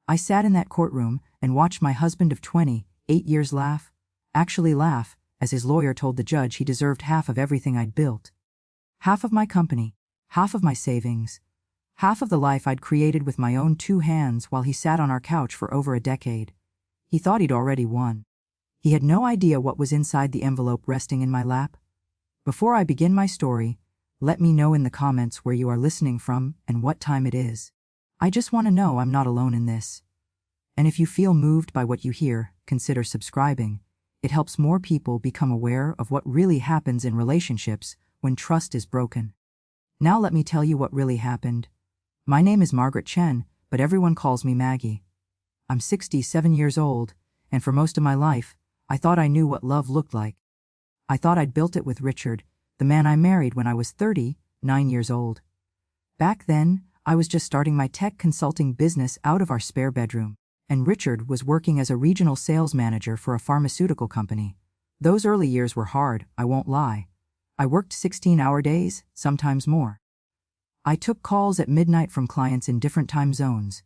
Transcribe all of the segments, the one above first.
I sat in that courtroom and watched my husband of 28 years actually laugh, as his lawyer told the judge he deserved half of everything I'd built. Half of my company, half of my savings, half of the life I'd created with my own 2 hands while he sat on our couch for over a decade. He thought he'd already won. He had no idea what was inside the envelope resting in my lap. Before I begin my story, let me know in the comments where you are listening from and what time it is. I just want to know I'm not alone in this. And if you feel moved by what you hear, consider subscribing. It helps more people become aware of what really happens in relationships when trust is broken. Now let me tell you what really happened. My name is Margaret Chen, but everyone calls me Maggie. I'm 67 years old, and for most of my life, I thought I knew what love looked like. I thought I'd built it with Richard, the man I married when I was 39 years old. Back then, I was just starting my tech consulting business out of our spare bedroom, and Richard was working as a regional sales manager for a pharmaceutical company. Those early years were hard, I won't lie. I worked 16-hour days, sometimes more. I took calls at midnight from clients in different time zones.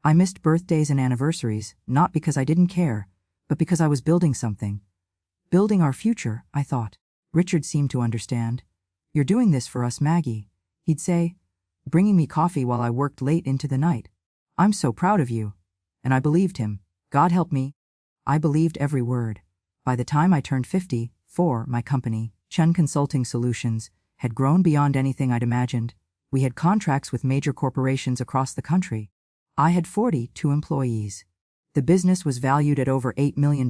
I missed birthdays and anniversaries, not because I didn't care, but because I was building something. Building our future, I thought. Richard seemed to understand. "You're doing this for us, Maggie," he'd say, bringing me coffee while I worked late into the night. "I'm so proud of you." And I believed him. God help me. I believed every word. By the time I turned 54, my company, Chen Consulting Solutions, had grown beyond anything I'd imagined. We had contracts with major corporations across the country. I had 42 employees. The business was valued at over $8 million,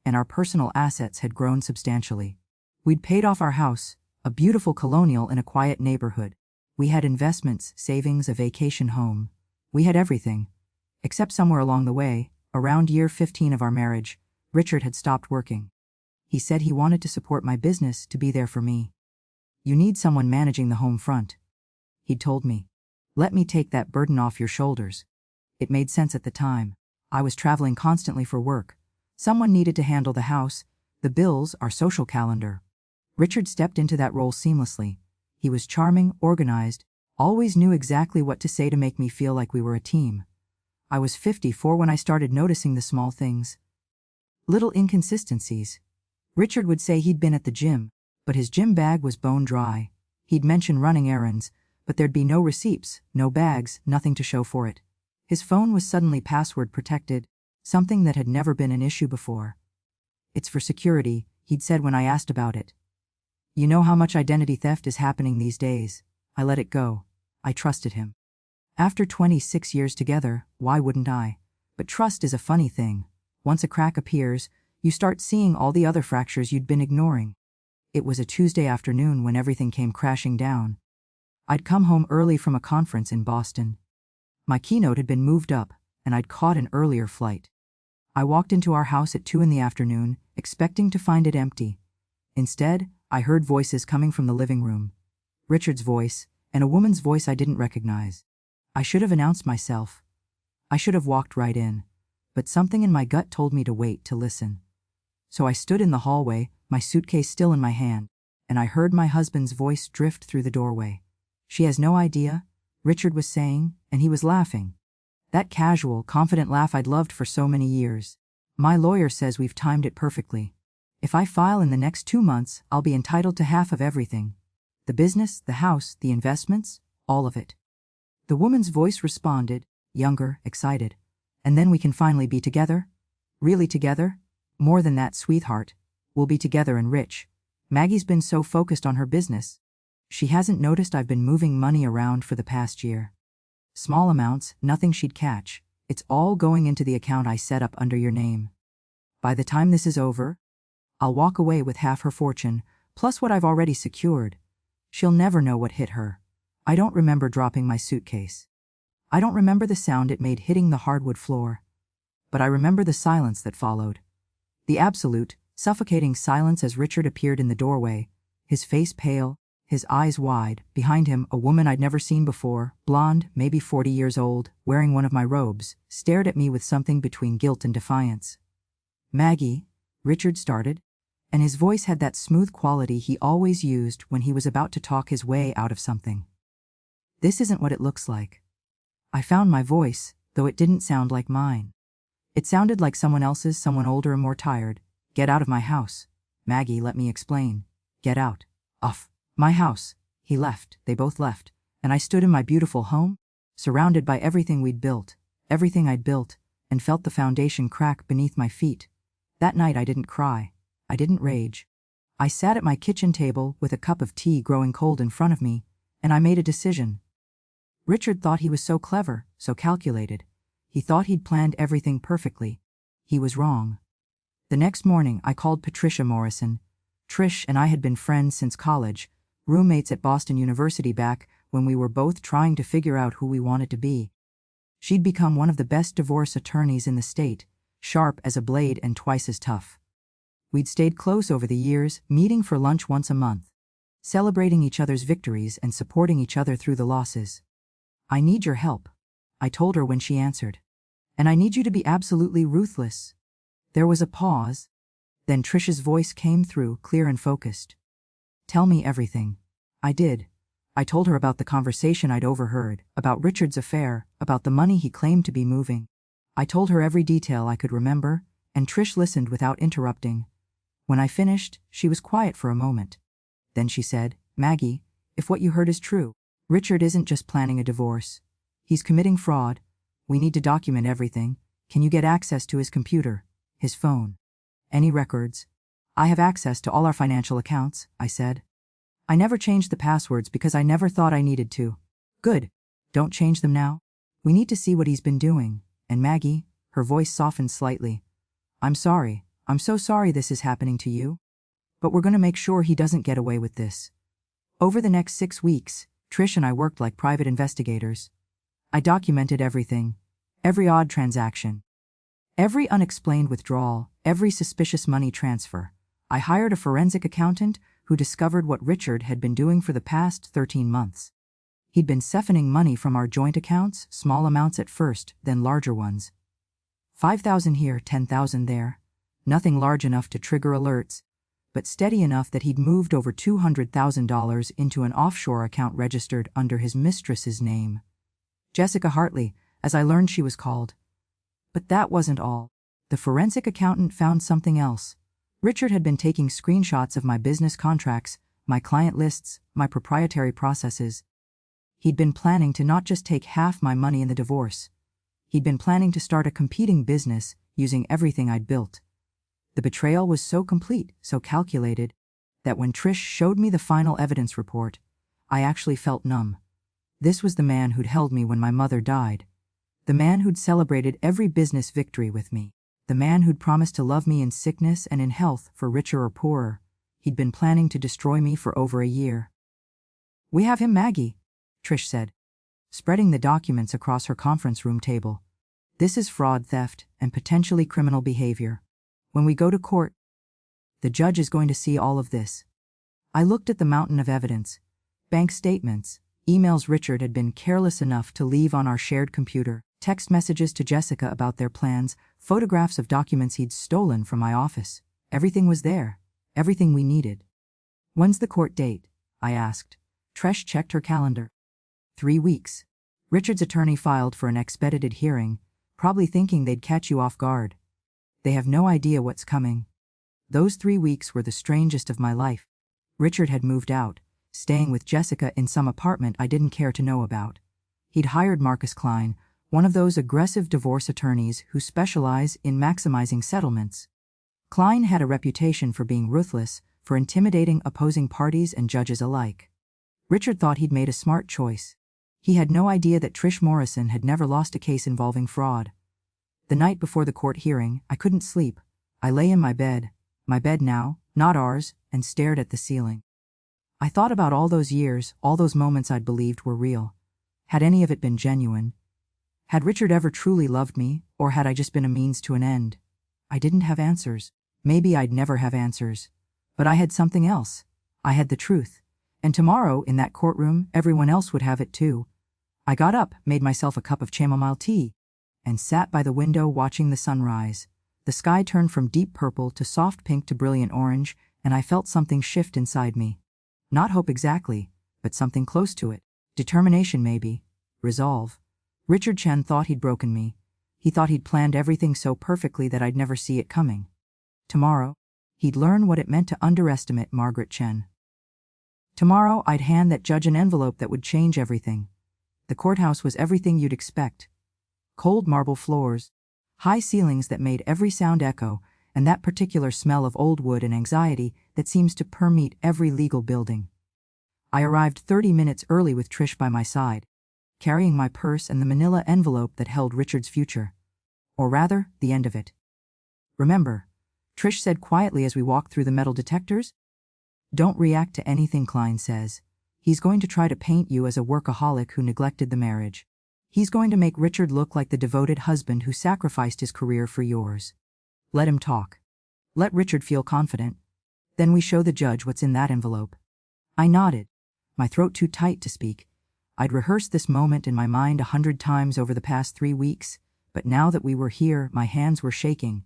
and our personal assets had grown substantially. We'd paid off our house, a beautiful colonial in a quiet neighborhood. We had investments, savings, a vacation home. We had everything. Except somewhere along the way, around year 15 of our marriage, Richard had stopped working. He said he wanted to support my business, to be there for me. "You need someone managing the home front," he'd told me. "Let me take that burden off your shoulders." It made sense at the time. I was traveling constantly for work. Someone needed to handle the house, the bills, our social calendar. Richard stepped into that role seamlessly. He was charming, organized, always knew exactly what to say to make me feel like we were a team. I was 54 when I started noticing the small things. Little inconsistencies. Richard would say he'd been at the gym, but his gym bag was bone dry. He'd mention running errands, but there'd be no receipts, no bags, nothing to show for it. His phone was suddenly password protected, something that had never been an issue before. "It's for security," he'd said when I asked about it. "You know how much identity theft is happening these days." I let it go. I trusted him. After 26 years together, why wouldn't I? But trust is a funny thing. Once a crack appears, you start seeing all the other fractures you'd been ignoring. It was a Tuesday afternoon when everything came crashing down. I'd come home early from a conference in Boston. My keynote had been moved up, and I'd caught an earlier flight. I walked into our house at 2 in the afternoon, expecting to find it empty. Instead, I heard voices coming from the living room. Richard's voice, and a woman's voice I didn't recognize. I should have announced myself. I should have walked right in, but something in my gut told me to wait to listen. So I stood in the hallway, my suitcase still in my hand, and I heard my husband's voice drift through the doorway. "She has no idea," Richard was saying, and he was laughing. That casual, confident laugh I'd loved for so many years. "My lawyer says we've timed it perfectly. If I file in the next 2 months, I'll be entitled to half of everything. The business, the house, the investments, all of it." The woman's voice responded, younger, excited. "And then we can finally be together? Really together? More than that, sweetheart. We'll be together and rich." Maggie's been so focused on her business. She hasn't noticed I've been moving money around for the past year. Small amounts, nothing she'd catch. It's all going into the account I set up under your name. By the time this is over, I'll walk away with half her fortune, plus what I've already secured. She'll never know what hit her. I don't remember dropping my suitcase. I don't remember the sound it made hitting the hardwood floor. But I remember the silence that followed. The absolute, suffocating silence as Richard appeared in the doorway, his face pale, his eyes wide. Behind him, a woman I'd never seen before, blonde, maybe 40 years old, wearing one of my robes, stared at me with something between guilt and defiance. "Maggie," Richard started, and his voice had that smooth quality he always used when he was about to talk his way out of something. "This isn't what it looks like." I found my voice, though it didn't sound like mine. It sounded like someone else's, someone older and more tired. Get out of my house. Maggie, let me explain. Get out. Off. My house. He left, they both left, and I stood in my beautiful home, surrounded by everything we'd built, everything I'd built, and felt the foundation crack beneath my feet. That night I didn't cry. I didn't rage. I sat at my kitchen table with a cup of tea growing cold in front of me, and I made a decision. Richard thought he was so clever, so calculated. He thought he'd planned everything perfectly. He was wrong. The next morning I called Patricia Morrison. Trish and I had been friends since college, roommates at Boston University back when we were both trying to figure out who we wanted to be. She'd become one of the best divorce attorneys in the state, sharp as a blade and twice as tough. We'd stayed close over the years, meeting for lunch once a month, celebrating each other's victories and supporting each other through the losses. I need your help, I told her when she answered. And I need you to be absolutely ruthless. There was a pause. Then Trish's voice came through, clear and focused. Tell me everything. I did. I told her about the conversation I'd overheard, about Richard's affair, about the money he claimed to be moving. I told her every detail I could remember, and Trish listened without interrupting. When I finished, she was quiet for a moment. Then she said, Maggie, if what you heard is true, Richard isn't just planning a divorce. He's committing fraud. We need to document everything. Can you get access to his computer, his phone? Any records? I have access to all our financial accounts, I said. I never changed the passwords because I never thought I needed to. Good. Don't change them now. We need to see what he's been doing. And Maggie, her voice softened slightly. I'm sorry. I'm so sorry this is happening to you. But we're going to make sure he doesn't get away with this. Over the next 6 weeks, Trish and I worked like private investigators. I documented everything. Every odd transaction. Every unexplained withdrawal, every suspicious money transfer. I hired a forensic accountant who discovered what Richard had been doing for the past 13 months. He'd been siphoning money from our joint accounts, small amounts at first, then larger ones. 5,000 here, 10,000 there. Nothing large enough to trigger alerts, but steady enough that he'd moved over $200,000 into an offshore account registered under his mistress's name. Jessica Hartley, as I learned she was called. But that wasn't all. The forensic accountant found something else. Richard had been taking screenshots of my business contracts, my client lists, my proprietary processes. He'd been planning to not just take half my money in the divorce. He'd been planning to start a competing business using everything I'd built. The betrayal was so complete, so calculated, that when Trish showed me the final evidence report, I actually felt numb. This was the man who'd held me when my mother died. The man who'd celebrated every business victory with me. The man who'd promised to love me in sickness and in health, for richer or poorer. He'd been planning to destroy me for over a year. We have him, Maggie, Trish said, spreading the documents across her conference room table. This is fraud, theft, and potentially criminal behavior. When we go to court, the judge is going to see all of this. I looked at the mountain of evidence. Bank statements, emails Richard had been careless enough to leave on our shared computer, text messages to Jessica about their plans, photographs of documents he'd stolen from my office. Everything was there. Everything we needed. When's the court date? I asked. Trish checked her calendar. 3 weeks. Richard's attorney filed for an expedited hearing, probably thinking they'd catch you off guard. They have no idea what's coming. Those 3 weeks were the strangest of my life. Richard had moved out, staying with Jessica in some apartment I didn't care to know about. He'd hired Marcus Klein, one of those aggressive divorce attorneys who specialize in maximizing settlements. Klein had a reputation for being ruthless, for intimidating opposing parties and judges alike. Richard thought he'd made a smart choice. He had no idea that Trish Morrison had never lost a case involving fraud. The night before the court hearing, I couldn't sleep. I lay in my bed now, not ours, and stared at the ceiling. I thought about all those years, all those moments I'd believed were real. Had any of it been genuine? Had Richard ever truly loved me, or had I just been a means to an end? I didn't have answers. Maybe I'd never have answers. But I had something else. I had the truth. And tomorrow, in that courtroom, everyone else would have it too. I got up, made myself a cup of chamomile tea, and sat by the window watching the sunrise. The sky turned from deep purple to soft pink to brilliant orange, and I felt something shift inside me. Not hope exactly, but something close to it. Determination maybe. Resolve. Richard Chen thought he'd broken me. He thought he'd planned everything so perfectly that I'd never see it coming. Tomorrow, he'd learn what it meant to underestimate Margaret Chen. Tomorrow, I'd hand that judge an envelope that would change everything. The courthouse was everything you'd expect. Cold marble floors, high ceilings that made every sound echo, and that particular smell of old wood and anxiety that seems to permeate every legal building. I arrived 30 minutes early with Trish by my side, carrying my purse and the manila envelope that held Richard's future. Or rather, the end of it. "Remember," Trish said quietly as we walked through the metal detectors. "Don't react to anything Klein says. He's going to try to paint you as a workaholic who neglected the marriage. He's going to make Richard look like the devoted husband who sacrificed his career for yours. Let him talk. Let Richard feel confident. Then we show the judge what's in that envelope." I nodded, my throat too tight to speak. I'd rehearsed this moment in my mind 100 times over the past 3 weeks, but now that we were here, my hands were shaking.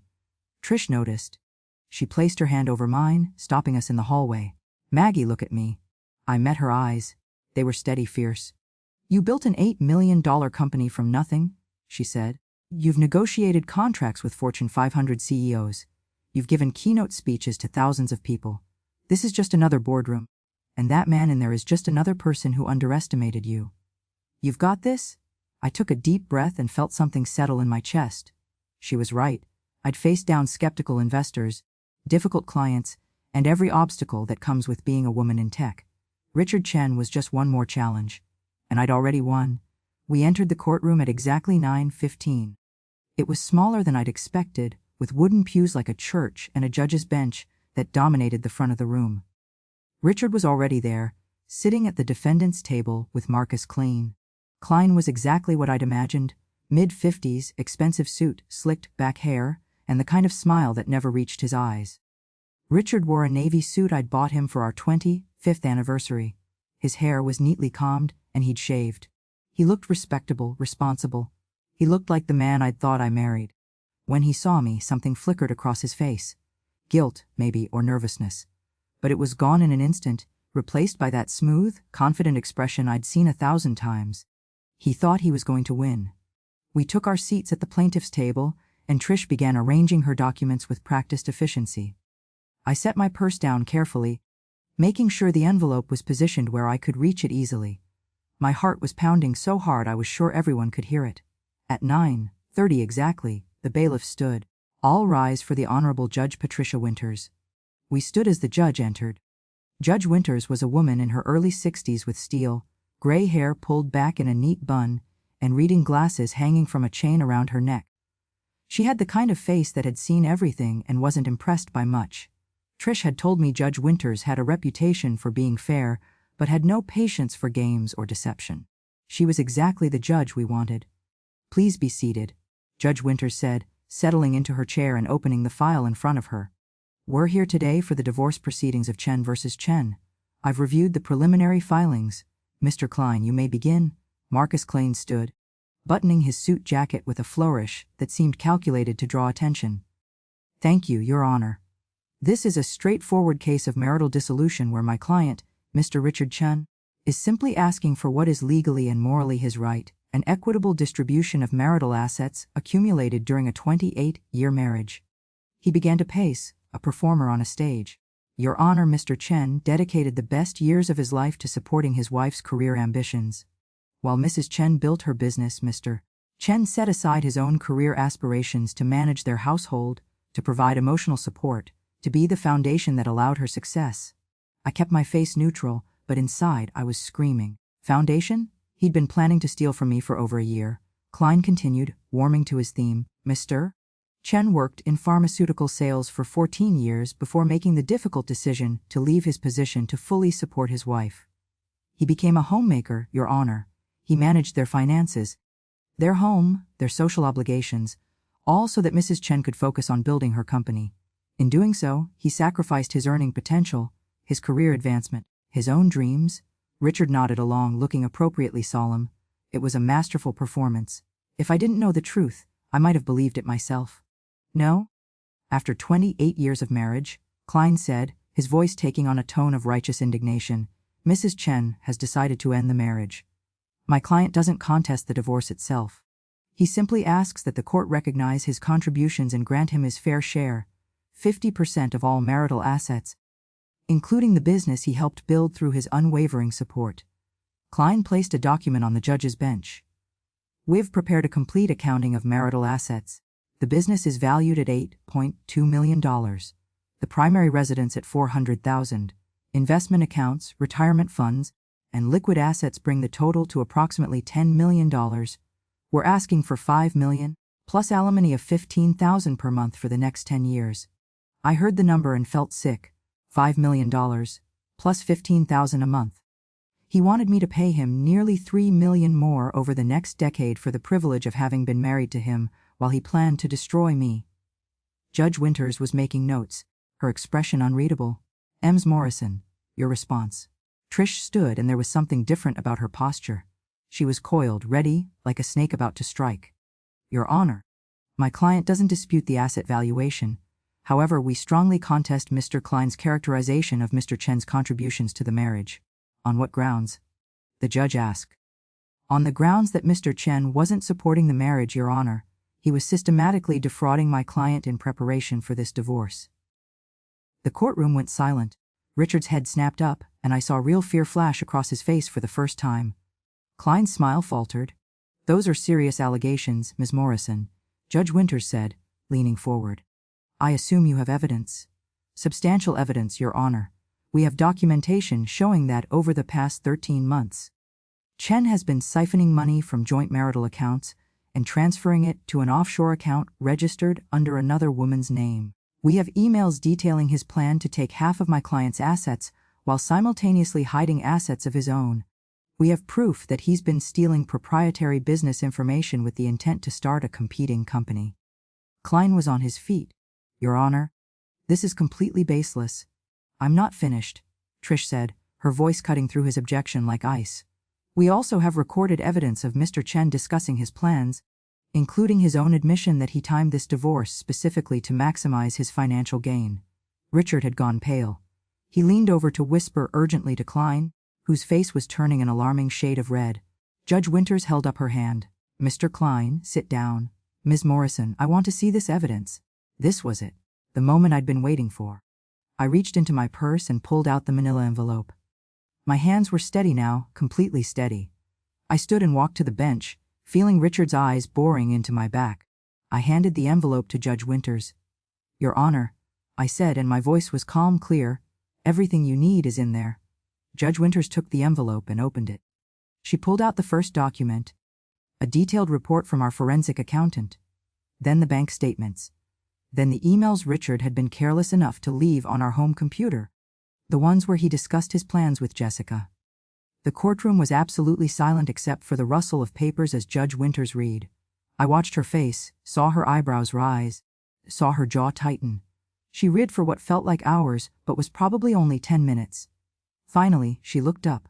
Trish noticed. She placed her hand over mine, stopping us in the hallway. "Maggie, look at me." I met her eyes. They were steady, fierce. "You built an $8 million company from nothing," she said. "You've negotiated contracts with Fortune 500 CEOs. You've given keynote speeches to thousands of people. This is just another boardroom. And that man in there is just another person who underestimated you. You've got this?" I took a deep breath and felt something settle in my chest. She was right. I'd faced down skeptical investors, difficult clients, and every obstacle that comes with being a woman in tech. Richard Chen was just one more challenge. And I'd already won. We entered the courtroom at exactly 9:15. It was smaller than I'd expected, with wooden pews like a church and a judge's bench that dominated the front of the room. Richard was already there, sitting at the defendant's table with Marcus Klein. Klein was exactly what I'd imagined, mid-50s, expensive suit, slicked back hair, and the kind of smile that never reached his eyes. Richard wore a navy suit I'd bought him for our 25th anniversary. His hair was neatly combed, and he'd shaved. He looked respectable, responsible. He looked like the man I'd thought I married. When he saw me, something flickered across his face. Guilt, maybe, or nervousness. But it was gone in an instant, replaced by that smooth, confident expression I'd seen 1,000 times. He thought he was going to win. We took our seats at the plaintiff's table, and Trish began arranging her documents with practiced efficiency. I set my purse down carefully, making sure the envelope was positioned where I could reach it easily. My heart was pounding so hard I was sure everyone could hear it. At 9:30 exactly, the bailiff stood. "All rise for the Honorable Judge Patricia Winters." We stood as the judge entered. Judge Winters was a woman in her early 60s with steel, gray hair pulled back in a neat bun, and reading glasses hanging from a chain around her neck. She had the kind of face that had seen everything and wasn't impressed by much. Trish had told me Judge Winters had a reputation for being fair, but had no patience for games or deception. She was exactly the judge we wanted. "Please be seated," Judge Winters said, settling into her chair and opening the file in front of her. "We're here today for the divorce proceedings of Chen versus Chen. I've reviewed the preliminary filings. Mr. Klein, you may begin." Marcus Klein stood, buttoning his suit jacket with a flourish that seemed calculated to draw attention. "Thank you, Your Honor. This is a straightforward case of marital dissolution where my client, Mr. Richard Chen, is simply asking for what is legally and morally his right, an equitable distribution of marital assets accumulated during a 28-year marriage." He began to pace, a performer on a stage. "Your Honor, Mr. Chen dedicated the best years of his life to supporting his wife's career ambitions. While Mrs. Chen built her business, Mr. Chen set aside his own career aspirations to manage their household, to provide emotional support, to be the foundation that allowed her success." I kept my face neutral, but inside I was screaming. "Foundation?" He'd been planning to steal from me for over a year. Klein continued, warming to his theme. "Mr. Chen worked in pharmaceutical sales for 14 years before making the difficult decision to leave his position to fully support his wife. He became a homemaker, Your Honor. He managed their finances, their home, their social obligations, all so that Mrs. Chen could focus on building her company. In doing so, he sacrificed his earning potential, his career advancement, his own dreams." Richard nodded along, looking appropriately solemn. It was a masterful performance. If I didn't know the truth, I might have believed it myself. "No?" After 28 years of marriage, Klein said, his voice taking on a tone of righteous indignation, "Mrs. Chen has decided to end the marriage." My client doesn't contest the divorce itself. He simply asks that the court recognize his contributions and grant him his fair share, 50% of all marital assets, including the business he helped build through his unwavering support. Klein placed a document on the judge's bench. We've prepared a complete accounting of marital assets. The business is valued at $8.2 million. The primary residence at $400,000. Investment accounts, retirement funds, and liquid assets bring the total to approximately $10 million. We're asking for $5 million, plus alimony of $15,000 per month for the next 10 years. I heard the number and felt sick. $5 million, plus $15,000 a month. He wanted me to pay him nearly $3 million more over the next decade for the privilege of having been married to him, while he planned to destroy me. Judge Winters was making notes, her expression unreadable. Ms. Morrison, your response. Trish stood, and there was something different about her posture. She was coiled, ready, like a snake about to strike. Your Honor, my client doesn't dispute the asset valuation. However, we strongly contest Mr. Klein's characterization of Mr. Chen's contributions to the marriage. On what grounds? The judge asked. On the grounds that Mr. Chen wasn't supporting the marriage, Your Honor. He was systematically defrauding my client in preparation for this divorce. The courtroom went silent. Richard's head snapped up, and I saw real fear flash across his face for the first time. Klein's smile faltered. Those are serious allegations, Ms. Morrison, Judge Winters said, leaning forward. I assume you have evidence. Substantial evidence, Your Honor. We have documentation showing that over the past 13 months, Chen has been siphoning money from joint marital accounts and transferring it to an offshore account registered under another woman's name. We have emails detailing his plan to take half of my client's assets while simultaneously hiding assets of his own. We have proof that he's been stealing proprietary business information with the intent to start a competing company. Klein was on his feet. Your Honor, this is completely baseless. I'm not finished, Trish said, her voice cutting through his objection like ice. We also have recorded evidence of Mr. Chen discussing his plans, including his own admission that he timed this divorce specifically to maximize his financial gain. Richard had gone pale. He leaned over to whisper urgently to Klein, whose face was turning an alarming shade of red. Judge Winters held up her hand. Mr. Klein, sit down. Ms. Morrison, I want to see this evidence. This was it. The moment I'd been waiting for. I reached into my purse and pulled out the manila envelope. My hands were steady now, completely steady. I stood and walked to the bench, feeling Richard's eyes boring into my back. I handed the envelope to Judge Winters. Your Honor, I said, and my voice was calm, clear. Everything you need is in there. Judge Winters took the envelope and opened it. She pulled out the first document, a detailed report from our forensic accountant. Then the bank statements. Then the emails Richard had been careless enough to leave on our home computer. The ones where he discussed his plans with Jessica. The courtroom was absolutely silent except for the rustle of papers as Judge Winters read. I watched her face, saw her eyebrows rise, saw her jaw tighten. She read for what felt like hours, but was probably only 10 minutes. Finally, she looked up.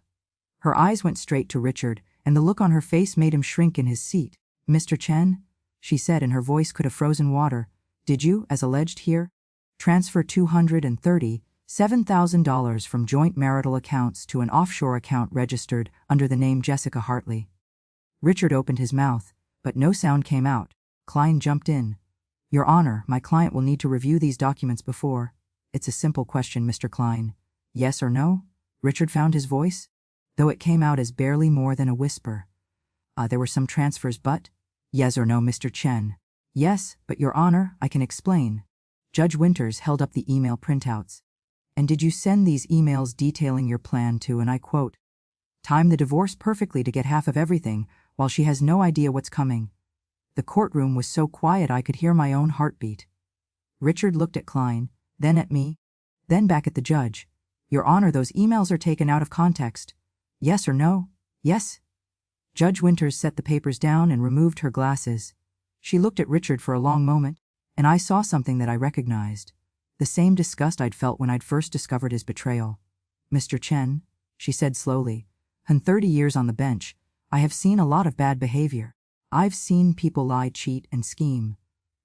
Her eyes went straight to Richard, and the look on her face made him shrink in his seat. Mr. Chen, she said, and her voice could have frozen water, did you, as alleged here, transfer $237,000 from joint marital accounts to an offshore account registered under the name Jessica Hartley? Richard opened his mouth, but no sound came out. Klein jumped in. Your Honor, my client will need to review these documents before. It's a simple question, Mr. Klein. Yes or no? Richard found his voice, though it came out as barely more than a whisper. There were some transfers, but? Yes or no, Mr. Chen? Yes, but Your Honor, I can explain. Judge Winters held up the email printouts. And did you send these emails detailing your plan to, and I quote, time the divorce perfectly to get half of everything, while she has no idea what's coming? The courtroom was so quiet I could hear my own heartbeat. Richard looked at Klein, then at me, then back at the judge. Your Honor, those emails are taken out of context. Yes or no? Yes? Judge Winters set the papers down and removed her glasses. She looked at Richard for a long moment, and I saw something that I recognized. The same disgust I'd felt when I'd first discovered his betrayal. Mr. Chen, she said slowly, in 30 years on the bench, I have seen a lot of bad behavior. I've seen people lie, cheat, and scheme.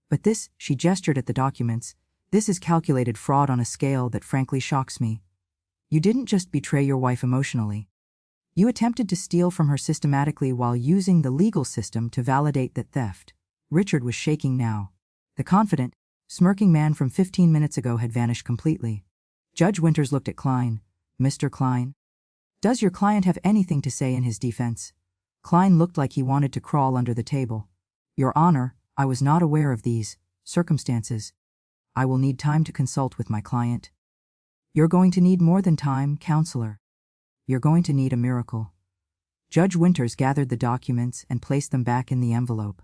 But this, she gestured at the documents, this is calculated fraud on a scale that frankly shocks me. You didn't just betray your wife emotionally. You attempted to steal from her systematically while using the legal system to validate that theft. Richard was shaking now. The confident, smirking man from 15 minutes ago had vanished completely. Judge Winters looked at Klein. Mr. Klein? Does your client have anything to say in his defense? Klein looked like he wanted to crawl under the table. Your Honor, I was not aware of these circumstances. I will need time to consult with my client. You're going to need more than time, counselor. You're going to need a miracle. Judge Winters gathered the documents and placed them back in the envelope.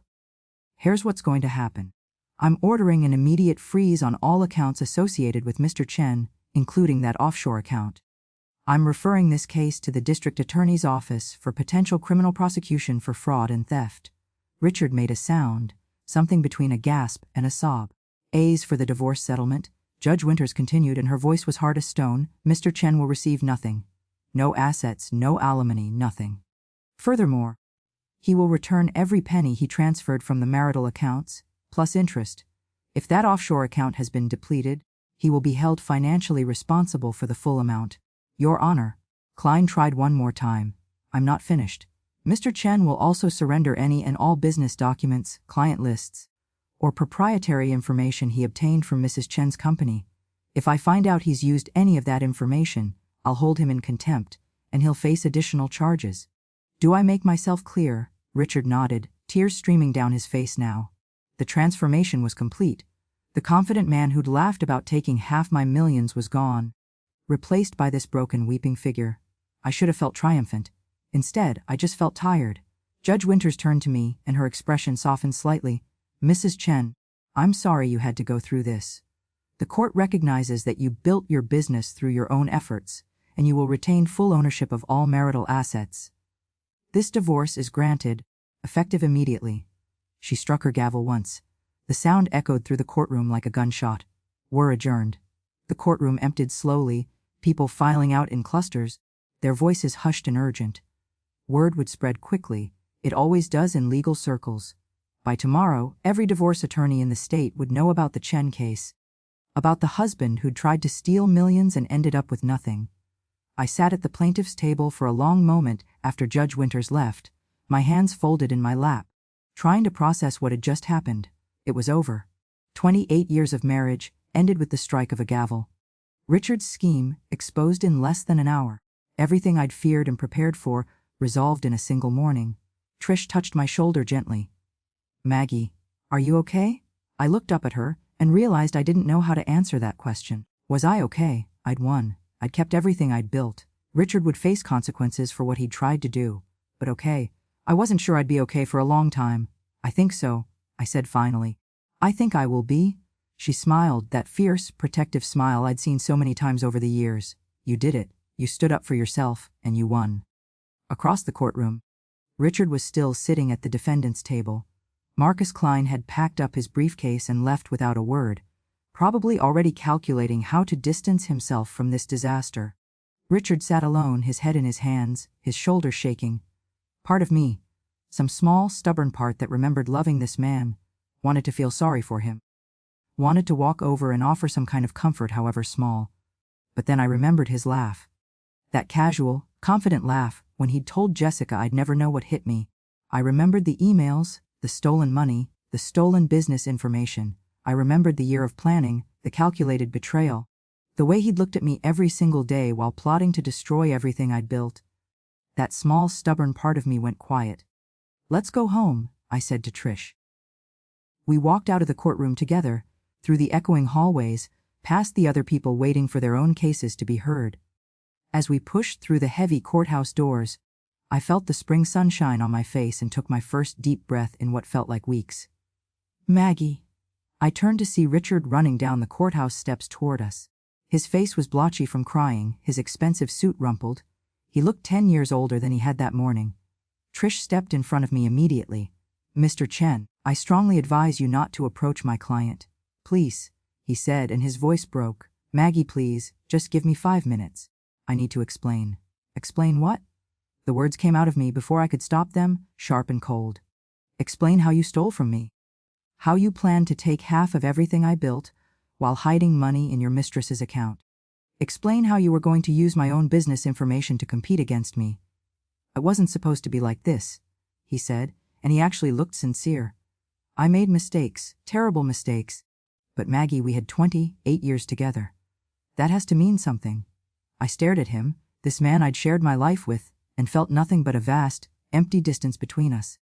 Here's what's going to happen. I'm ordering an immediate freeze on all accounts associated with Mr. Chen, including that offshore account. I'm referring this case to the District Attorney's Office for potential criminal prosecution for fraud and theft. Richard made a sound, something between a gasp and a sob. A's for the divorce settlement, Judge Winters continued, and her voice was hard as stone. Mr. Chen will receive nothing. No assets, no alimony, nothing. Furthermore, he will return every penny he transferred from the marital accounts, plus interest. If that offshore account has been depleted, he will be held financially responsible for the full amount. Your Honor. Klein tried one more time. I'm not finished. Mr. Chen will also surrender any and all business documents, client lists, or proprietary information he obtained from Mrs. Chen's company. If I find out he's used any of that information, I'll hold him in contempt, and he'll face additional charges. Do I make myself clear? Richard nodded, tears streaming down his face now. The transformation was complete. The confident man who'd laughed about taking half my millions was gone, replaced by this broken, weeping figure. I should have felt triumphant. Instead, I just felt tired. Judge Winters turned to me, and her expression softened slightly. Mrs. Chen, I'm sorry you had to go through this. The court recognizes that you built your business through your own efforts, and you will retain full ownership of all marital assets. This divorce is granted, effective immediately. She struck her gavel once. The sound echoed through the courtroom like a gunshot. We're adjourned. The courtroom emptied slowly, people filing out in clusters, their voices hushed and urgent. Word would spread quickly. It always does in legal circles. By tomorrow, every divorce attorney in the state would know about the Chen case, about the husband who'd tried to steal millions and ended up with nothing. I sat at the plaintiff's table for a long moment after Judge Winters left, my hands folded in my lap, trying to process what had just happened. It was over. 28 years of marriage ended with the strike of a gavel. Richard's scheme, exposed in less than an hour. Everything I'd feared and prepared for, resolved in a single morning. Trish touched my shoulder gently. Maggie, are you okay? I looked up at her and realized I didn't know how to answer that question. Was I okay? I'd won. I'd kept everything I'd built. Richard would face consequences for what he'd tried to do. But okay. I wasn't sure I'd be okay for a long time. I think so, I said finally. I think I will be. She smiled, that fierce, protective smile I'd seen so many times over the years. You did it. You stood up for yourself, and you won. Across the courtroom, Richard was still sitting at the defendant's table. Marcus Klein had packed up his briefcase and left without a word, probably already calculating how to distance himself from this disaster. Richard sat alone, his head in his hands, his shoulders shaking. Part of me, some small, stubborn part that remembered loving this man, wanted to feel sorry for him. Wanted to walk over and offer some kind of comfort, however small. But then I remembered his laugh. That casual, confident laugh when he'd told Jessica I'd never know what hit me. I remembered the emails, the stolen money, the stolen business information. I remembered the year of planning, the calculated betrayal. The way he'd looked at me every single day while plotting to destroy everything I'd built. That small, stubborn part of me went quiet. Let's go home, I said to Trish. We walked out of the courtroom together, through the echoing hallways, past the other people waiting for their own cases to be heard. As we pushed through the heavy courthouse doors, I felt the spring sunshine on my face and took my first deep breath in what felt like weeks. Maggie. I turned to see Richard running down the courthouse steps toward us. His face was blotchy from crying, his expensive suit rumpled. He looked 10 years older than he had that morning. Trish stepped in front of me immediately. Mr. Chen, I strongly advise you not to approach my client. Please, he said, and his voice broke. Maggie, please, just give me 5 minutes. I need to explain. Explain what? The words came out of me before I could stop them, sharp and cold. Explain how you stole from me. How you planned to take half of everything I built, while hiding money in your mistress's account. Explain how you were going to use my own business information to compete against me. "It wasn't supposed to be like this," he said, and he actually looked sincere. "I made mistakes, terrible mistakes. But Maggie, we had 28 years together. That has to mean something." I stared at him, this man I'd shared my life with, and felt nothing but a vast, empty distance between us.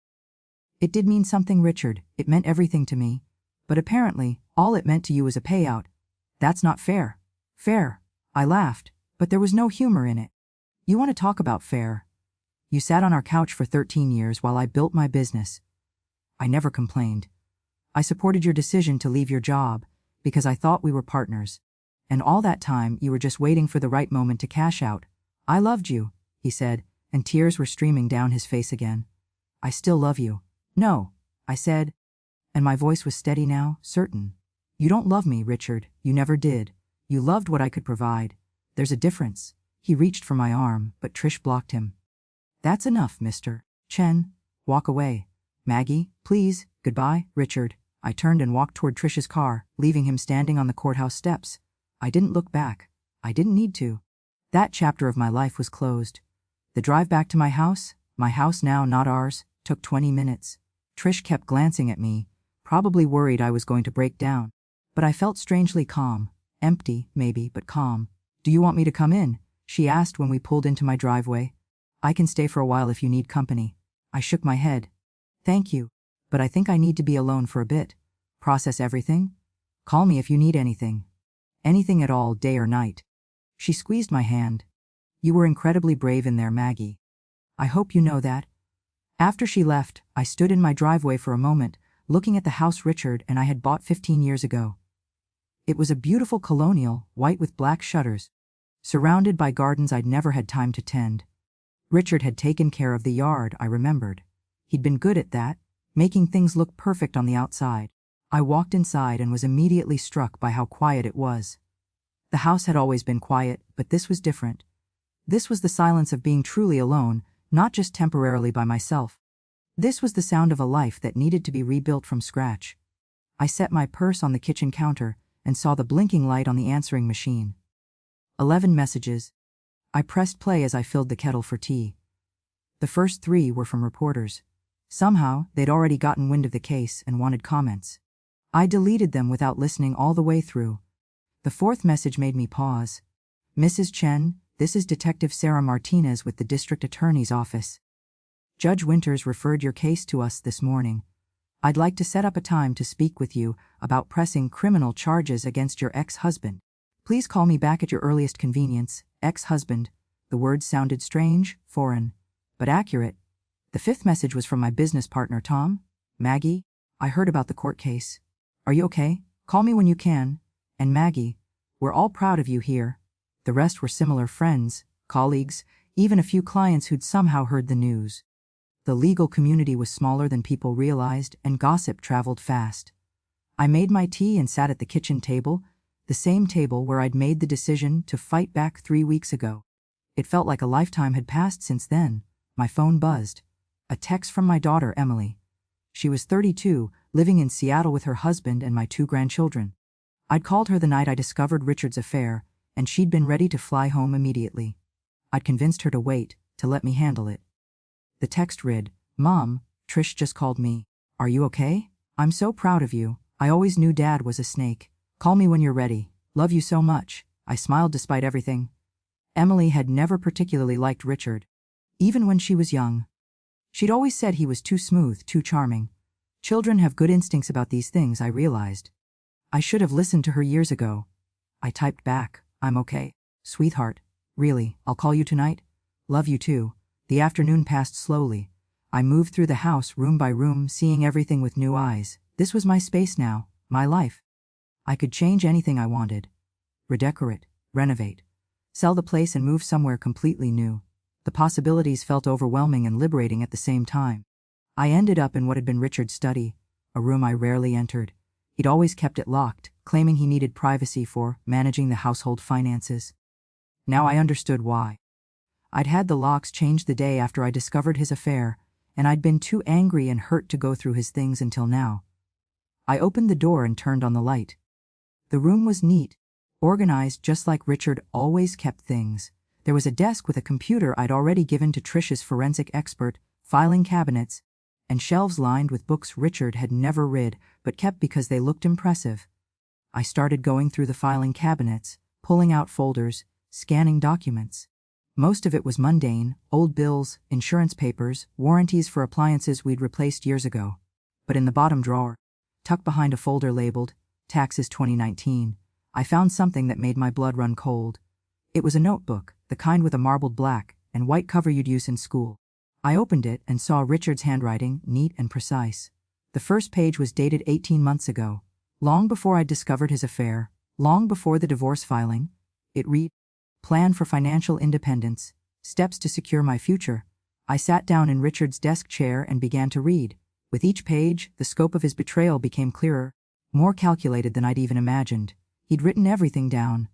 "It did mean something, Richard. It meant everything to me. But apparently, all it meant to you was a payout. That's not fair." "Fair?" I laughed, but there was no humor in it. "You want to talk about fair? You sat on our couch for 13 years while I built my business. I never complained. I supported your decision to leave your job because I thought we were partners. And all that time you were just waiting for the right moment to cash out. I loved you," he said, and tears were streaming down his face again. "I still love you." "No," I said, and my voice was steady now, certain. "You don't love me, Richard. You never did. You loved what I could provide. There's a difference." He reached for my arm, but Trish blocked him. "That's enough, Mr. Chen. Walk away. Maggie, please, goodbye, Richard." I turned and walked toward Trish's car, leaving him standing on the courthouse steps. I didn't look back. I didn't need to. That chapter of my life was closed. The drive back to my house now, not ours, took 20 minutes. Trish kept glancing at me, probably worried I was going to break down. But I felt strangely calm. Empty, maybe, but calm. "Do you want me to come in?" she asked when we pulled into my driveway. "I can stay for a while if you need company." I shook my head. "Thank you. But I think I need to be alone for a bit. Process everything. Call me if you need anything. Anything at all, day or night." She squeezed my hand. "You were incredibly brave in there, Maggie. I hope you know that." After she left, I stood in my driveway for a moment, looking at the house Richard and I had bought 15 years ago. It was a beautiful colonial, white with black shutters, surrounded by gardens I'd never had time to tend. Richard had taken care of the yard, I remembered. He'd been good at that, making things look perfect on the outside. I walked inside and was immediately struck by how quiet it was. The house had always been quiet, but this was different. This was the silence of being truly alone, not just temporarily by myself. This was the sound of a life that needed to be rebuilt from scratch. I set my purse on the kitchen counter and saw the blinking light on the answering machine. 11 messages. I pressed play as I filled the kettle for tea. The first 3 were from reporters. Somehow, they'd already gotten wind of the case and wanted comments. I deleted them without listening all the way through. The 4th message made me pause. "Mrs. Chen, this is Detective Sarah Martinez with the District Attorney's Office. Judge Winters referred your case to us this morning. I'd like to set up a time to speak with you about pressing criminal charges against your ex-husband. Please call me back at your earliest convenience." Ex-husband. The words sounded strange, foreign, but accurate. The 5th message was from my business partner, Tom. "Maggie, I heard about the court case. Are you okay? Call me when you can. And Maggie, we're all proud of you here." The rest were similar friends, colleagues, even a few clients who'd somehow heard the news. The legal community was smaller than people realized, and gossip traveled fast. I made my tea and sat at the kitchen table, the same table where I'd made the decision to fight back 3 weeks ago. It felt like a lifetime had passed since then. My phone buzzed. A text from my daughter, Emily. She was 32, living in Seattle with her husband and my 2 grandchildren. I'd called her the night I discovered Richard's affair, and she'd been ready to fly home immediately. I'd convinced her to wait, to let me handle it. The text read, "Mom, Trish just called me. Are you okay? I'm so proud of you. I always knew Dad was a snake. Call me when you're ready. Love you so much." I smiled despite everything. Emily had never particularly liked Richard, even when she was young. She'd always said he was too smooth, too charming. Children have good instincts about these things, I realized. I should have listened to her years ago. I typed back, "I'm okay. Sweetheart. Really, I'll call you tonight. Love you too." The afternoon passed slowly. I moved through the house room by room, seeing everything with new eyes. This was my space now, my life. I could change anything I wanted. Redecorate, renovate, sell the place and move somewhere completely new. The possibilities felt overwhelming and liberating at the same time. I ended up in what had been Richard's study, a room I rarely entered. He'd always kept it locked, claiming he needed privacy for managing the household finances. Now I understood why. I'd had the locks changed the day after I discovered his affair, and I'd been too angry and hurt to go through his things until now. I opened the door and turned on the light. The room was neat, organized just like Richard always kept things. There was a desk with a computer I'd already given to Trish's forensic expert, filing cabinets, and shelves lined with books Richard had never read but kept because they looked impressive. I started going through the filing cabinets, pulling out folders, scanning documents. Most of it was mundane, old bills, insurance papers, warranties for appliances we'd replaced years ago. But in the bottom drawer, tucked behind a folder labeled Taxes 2019, I found something that made my blood run cold. It was a notebook, the kind with a marbled black and white cover you'd use in school. I opened it and saw Richard's handwriting, neat and precise. The first page was dated 18 months ago, long before I'd discovered his affair, long before the divorce filing. It read, "Plan for financial independence, steps to secure my future." I sat down in Richard's desk chair and began to read. With each page, the scope of his betrayal became clearer, more calculated than I'd even imagined. He'd written everything down,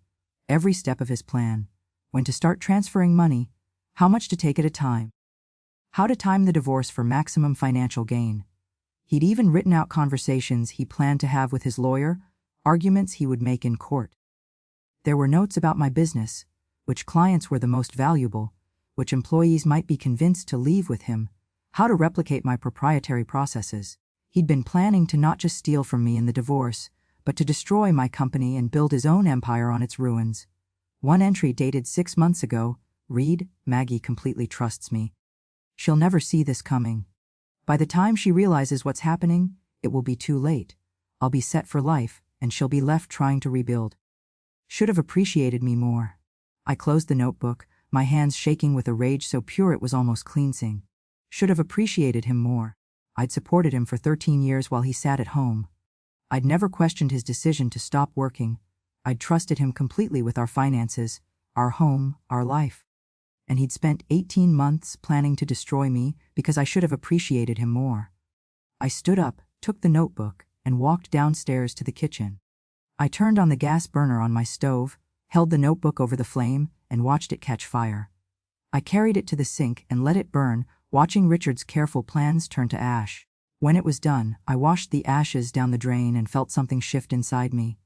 every step of his plan. When to start transferring money, how much to take at a time, how to time the divorce for maximum financial gain. He'd even written out conversations he planned to have with his lawyer, arguments he would make in court. There were notes about my business, which clients were the most valuable, which employees might be convinced to leave with him, how to replicate my proprietary processes. He'd been planning to not just steal from me in the divorce, but to destroy my company and build his own empire on its ruins. One entry dated 6 months ago, read, "Maggie completely trusts me. She'll never see this coming. By the time she realizes what's happening, it will be too late. I'll be set for life, and she'll be left trying to rebuild. Should have appreciated me more." I closed the notebook, my hands shaking with a rage so pure it was almost cleansing. Should have appreciated him more. I'd supported him for 13 years while he sat at home. I'd never questioned his decision to stop working. I'd trusted him completely with our finances, our home, our life. And he'd spent 18 months planning to destroy me because I should have appreciated him more. I stood up, took the notebook, and walked downstairs to the kitchen. I turned on the gas burner on my stove, held the notebook over the flame, and watched it catch fire. I carried it to the sink and let it burn, watching Richard's careful plans turn to ash. When it was done, I washed the ashes down the drain and felt something shift inside me.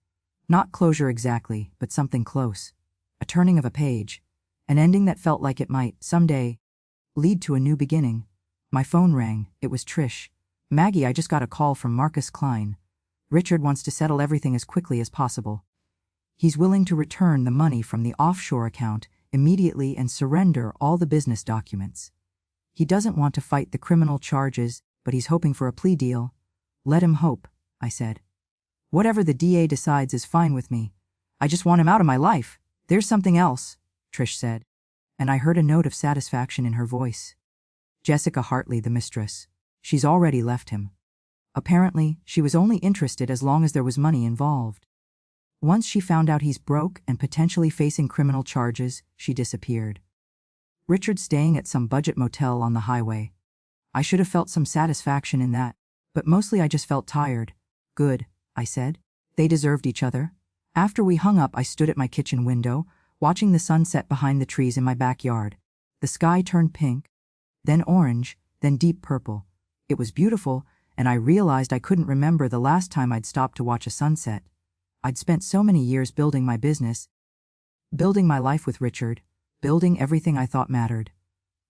Not closure exactly, but something close. A turning of a page. An ending that felt like it might, someday, lead to a new beginning. My phone rang. It was Trish. "Maggie, I just got a call from Marcus Klein. Richard wants to settle everything as quickly as possible. He's willing to return the money from the offshore account immediately and surrender all the business documents. He doesn't want to fight the criminal charges, but he's hoping for a plea deal." "Let him hope," I said. "Whatever the DA decides is fine with me. I just want him out of my life." "There's something else," Trish said, and I heard a note of satisfaction in her voice. "Jessica Hartley, the mistress. She's already left him. Apparently, she was only interested as long as there was money involved. Once she found out he's broke and potentially facing criminal charges, she disappeared. Richard's staying at some budget motel on the highway. I should have felt some satisfaction in that, but mostly I just felt tired." "Good," I said. "They deserved each other." After we hung up, I stood at my kitchen window, watching the sunset behind the trees in my backyard. The sky turned pink, then orange, then deep purple. It was beautiful, and I realized I couldn't remember the last time I'd stopped to watch a sunset. I'd spent so many years building my business, building my life with Richard, building everything I thought mattered.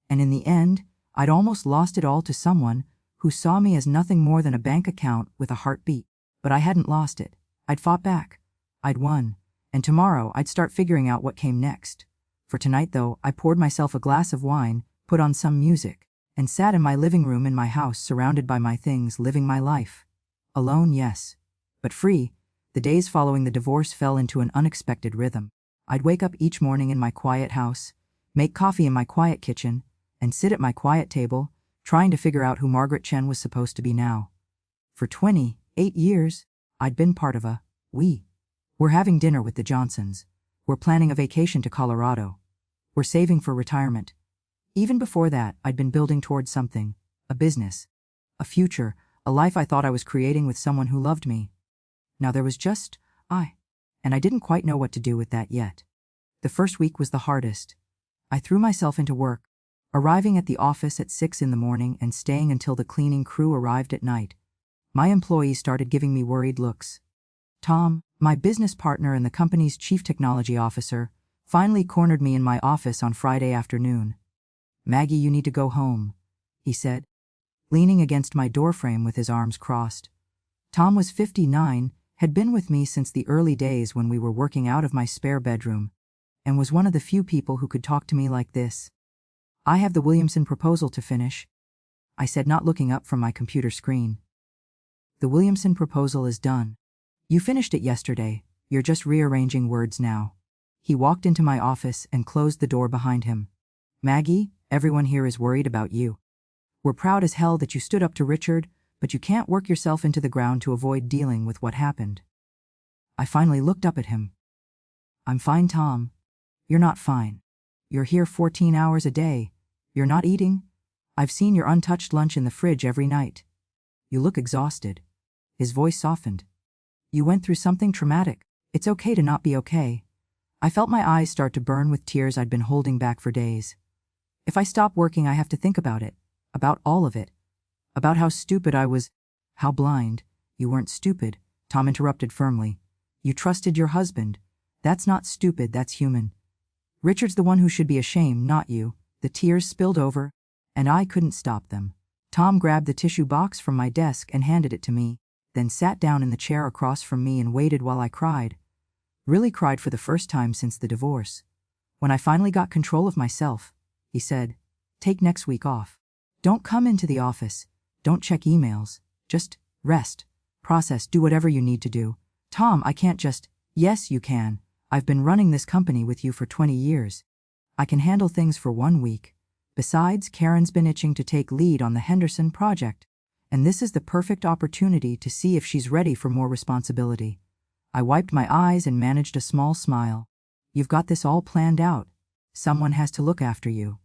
And in the end, I'd almost lost it all to someone who saw me as nothing more than a bank account with a heartbeat. But I hadn't lost it. I'd fought back. I'd won. And tomorrow I'd start figuring out what came next. For tonight, though, I poured myself a glass of wine, put on some music, and sat in my living room in my house surrounded by my things, living my life. Alone, yes. But free. The days following the divorce fell into an unexpected rhythm. I'd wake up each morning in my quiet house, make coffee in my quiet kitchen, and sit at my quiet table, trying to figure out who Margaret Chen was supposed to be now. For 28 years, I'd been part of a we. We're having dinner with the Johnsons. We're planning a vacation to Colorado. We're saving for retirement. Even before that, I'd been building towards something, a business, a future, a life I thought I was creating with someone who loved me. Now there was just I, and I didn't quite know what to do with that yet. The first week was the hardest. I threw myself into work, arriving at the office at 6 in the morning and staying until the cleaning crew arrived at night. My employees started giving me worried looks. Tom, my business partner and the company's chief technology officer, finally cornered me in my office on Friday afternoon. "Maggie, you need to go home," he said, leaning against my doorframe with his arms crossed. Tom was 59, had been with me since the early days when we were working out of my spare bedroom, and was one of the few people who could talk to me like this. "I have the Williamson proposal to finish," I said, not looking up from my computer screen. "The Williamson proposal is done. You finished it yesterday, you're just rearranging words now." He walked into my office and closed the door behind him. "Maggie, everyone here is worried about you. We're proud as hell that you stood up to Richard, but you can't work yourself into the ground to avoid dealing with what happened." I finally looked up at him. "I'm fine, Tom. You're not fine. You're here 14 hours a day. You're not eating. I've seen your untouched lunch in the fridge every night. You look exhausted." His voice softened. "You went through something traumatic. It's okay to not be okay." I felt my eyes start to burn with tears I'd been holding back for days. "If I stop working, I have to think about it. About all of it. About how stupid I was." "How blind." "You weren't stupid," Tom interrupted firmly. "You trusted your husband. That's not stupid, that's human. Richard's the one who should be ashamed, not you." The tears spilled over, and I couldn't stop them. Tom grabbed the tissue box from my desk and handed it to me, then sat down in the chair across from me and waited while I cried. Really cried for the first time since the divorce. When I finally got control of myself, he said, "Take next week off. Don't come into the office. Don't check emails. Just rest, process, do whatever you need to do." "Tom, I can't just—" "Yes, you can. I've been running this company with you for 20 years. I can handle things for 1 week. Besides, Karen's been itching to take lead on the Henderson project, and this is the perfect opportunity to see if she's ready for more responsibility." I wiped my eyes and managed a small smile. "You've got this all planned out. Someone has to look after you."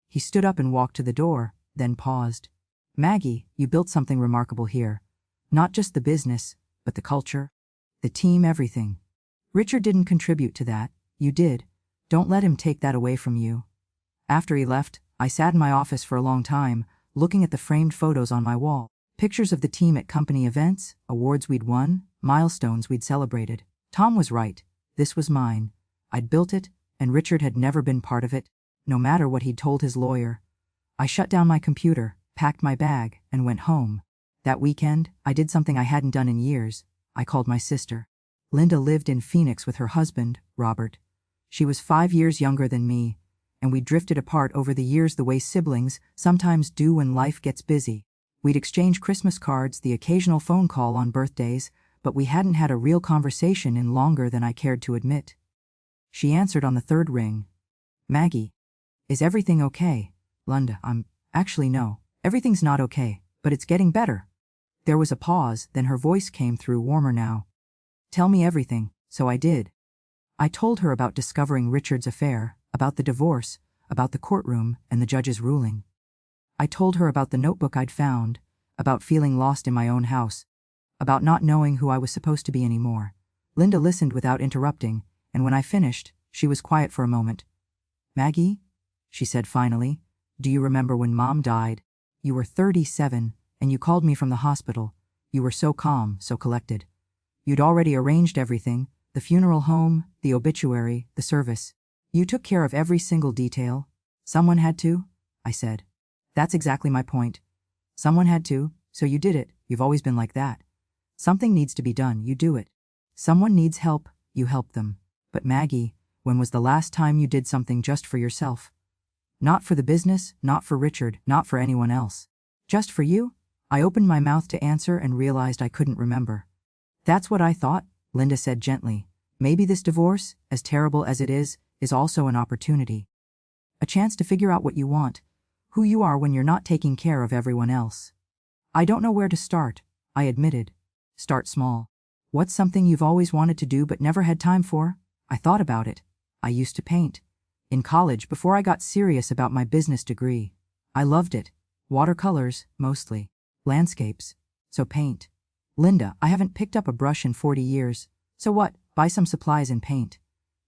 He stood up and walked to the door, then paused. "Maggie, you built something remarkable here. Not just the business, but the culture, the team, everything. Richard didn't contribute to that, you did. Don't let him take that away from you." After he left, I sat in my office for a long time, looking at the framed photos on my wall. Pictures of the team at company events, awards we'd won, milestones we'd celebrated. Tom was right. This was mine. I'd built it, and Richard had never been part of it, no matter what he'd told his lawyer. I shut down my computer, packed my bag, and went home. That weekend, I did something I hadn't done in years. I called my sister. Linda lived in Phoenix with her husband, Robert. She was 5 years younger than me, and we drifted apart over the years the way siblings sometimes do when life gets busy. We'd exchange Christmas cards, the occasional phone call on birthdays, but we hadn't had a real conversation in longer than I cared to admit. She answered on the third ring. "Maggie, is everything okay?" "Linda, actually no, everything's not okay, but it's getting better." There was a pause, then her voice came through warmer now. "Tell me everything." So I did. I told her about discovering Richard's affair, about the divorce, about the courtroom and the judge's ruling. I told her about the notebook I'd found, about feeling lost in my own house, about not knowing who I was supposed to be anymore. Linda listened without interrupting, and when I finished, she was quiet for a moment. "Maggie," she said finally, "do you remember when Mom died? You were 37, and you called me from the hospital. You were so calm, so collected. You'd already arranged everything, the funeral home, the obituary, the service. You took care of every single detail." "Someone had to," I said. "That's exactly my point. Someone had to, so you did it. You've always been like that. Something needs to be done, you do it. Someone needs help, you help them. But Maggie, when was the last time you did something just for yourself? Not for the business, not for Richard, not for anyone else. Just for you?" I opened my mouth to answer and realized I couldn't remember. "That's what I thought," Linda said gently. "Maybe this divorce, as terrible as it is also an opportunity. A chance to figure out what you want, who you are when you're not taking care of everyone else." "I don't know where to start," I admitted. "Start small. What's something you've always wanted to do but never had time for?" I thought about it. I used to paint. In college, before I got serious about my business degree. I loved it. Watercolors, mostly. Landscapes. So paint. "Linda, I haven't picked up a brush in 40 years. So what? Buy some supplies and paint.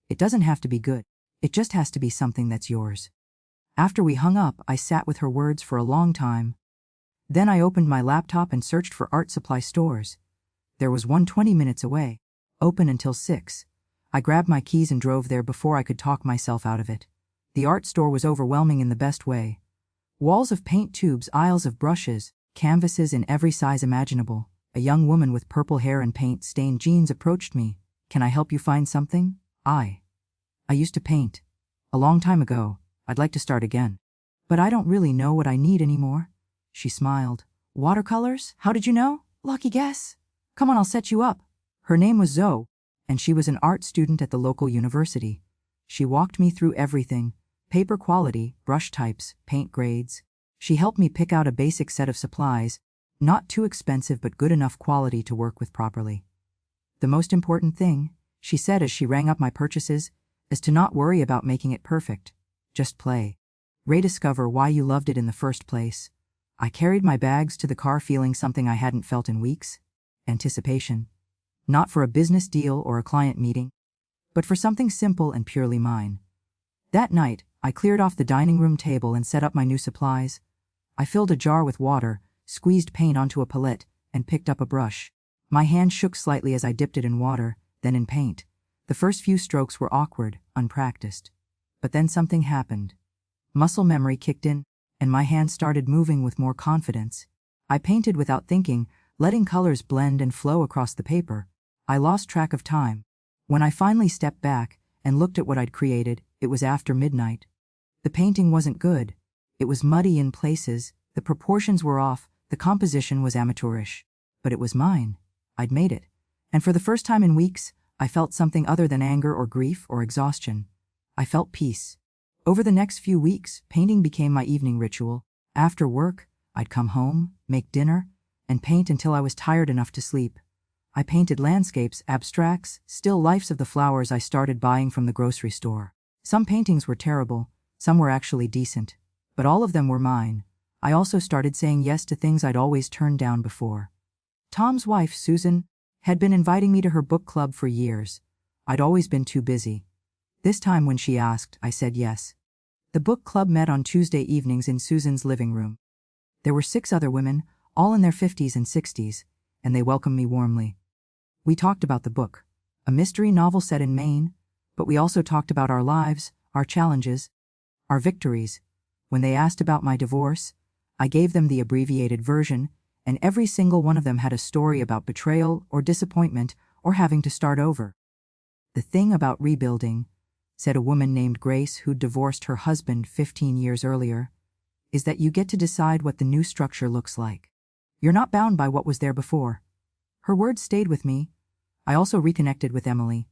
It doesn't have to be good. It just has to be something that's yours." After we hung up, I sat with her words for a long time. Then I opened my laptop and searched for art supply stores. There was one 20 minutes away, open until 6. I grabbed my keys and drove there before I could talk myself out of it. The art store was overwhelming in the best way. Walls of paint tubes, aisles of brushes, canvases in every size imaginable. A young woman with purple hair and paint-stained jeans approached me. "Can I help you find something?" I used to paint. A long time ago. I'd like to start again. But I don't really know what I need anymore. She smiled. "Watercolors? How did you know? Lucky guess. Come on, I'll set you up." Her name was Zoe, and she was an art student at the local university. She walked me through everything: paper quality, brush types, paint grades. She helped me pick out a basic set of supplies, not too expensive but good enough quality to work with properly. "The most important thing," she said as she rang up my purchases, "is to not worry about making it perfect. Just play. Rediscover why you loved it in the first place." I carried my bags to the car feeling something I hadn't felt in weeks: anticipation. Not for a business deal or a client meeting, but for something simple and purely mine. That night, I cleared off the dining room table and set up my new supplies. I filled a jar with water, squeezed paint onto a palette, and picked up a brush. My hand shook slightly as I dipped it in water, then in paint. The first few strokes were awkward, unpracticed. But then something happened. Muscle memory kicked in, and my hand started moving with more confidence. I painted without thinking, letting colors blend and flow across the paper. I lost track of time. When I finally stepped back and looked at what I'd created, it was after midnight. The painting wasn't good. It was muddy in places, the proportions were off, the composition was amateurish. But it was mine. I'd made it. And for the first time in weeks, I felt something other than anger or grief or exhaustion. I felt peace. Over the next few weeks, painting became my evening ritual. After work, I'd come home, make dinner, and paint until I was tired enough to sleep. I painted landscapes, abstracts, still lifes of the flowers I started buying from the grocery store. Some paintings were terrible, some were actually decent, but all of them were mine. I also started saying yes to things I'd always turned down before. Tom's wife, Susan, had been inviting me to her book club for years. I'd always been too busy. This time when she asked, I said yes. The book club met on Tuesday evenings in Susan's living room. There were 6 other women, all in their 50s and 60s, and they welcomed me warmly. We talked about the book, a mystery novel set in Maine, but we also talked about our lives, our challenges, our victories. When they asked about my divorce, I gave them the abbreviated version, and every single one of them had a story about betrayal or disappointment or having to start over. "The thing about rebuilding," said a woman named Grace who'd divorced her husband 15 years earlier, "is that you get to decide what the new structure looks like. You're not bound by what was there before." Her words stayed with me. I also reconnected with Emily.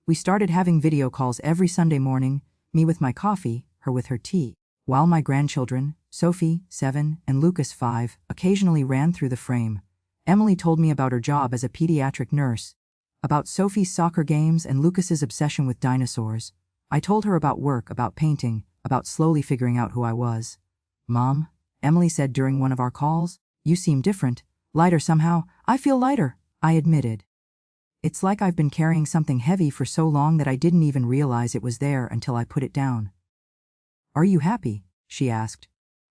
We started having video calls every Sunday morning, me with my coffee, her with her tea, while my grandchildren, Sophie, 7, and Lucas, 5, occasionally ran through the frame. Emily told me about her job as a pediatric nurse, about Sophie's soccer games and Lucas's obsession with dinosaurs. I told her about work, about painting, about slowly figuring out who I was. "Mom," Emily said during one of our calls, "you seem different, lighter somehow." "I feel lighter," I admitted. "It's like I've been carrying something heavy for so long that I didn't even realize it was there until I put it down." "Are you happy?" she asked.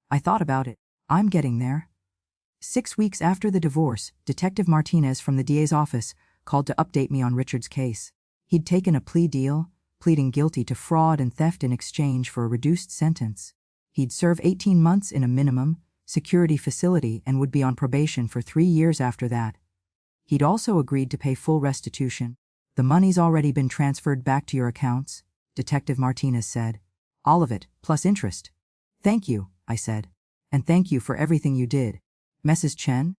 I thought about it. I'm getting there. 6 weeks after the divorce, Detective Martinez from the DA's office called to update me on Richard's case. He'd taken a plea deal, pleading guilty to fraud and theft in exchange for a reduced sentence. He'd serve 18 months in a minimum security facility and would be on probation for 3 years after that. He'd also agreed to pay full restitution. "The money's already been transferred back to your accounts," Detective Martinez said. "All of it, plus interest." "Thank you," I said. "And thank you for everything you did, Mrs. Chen.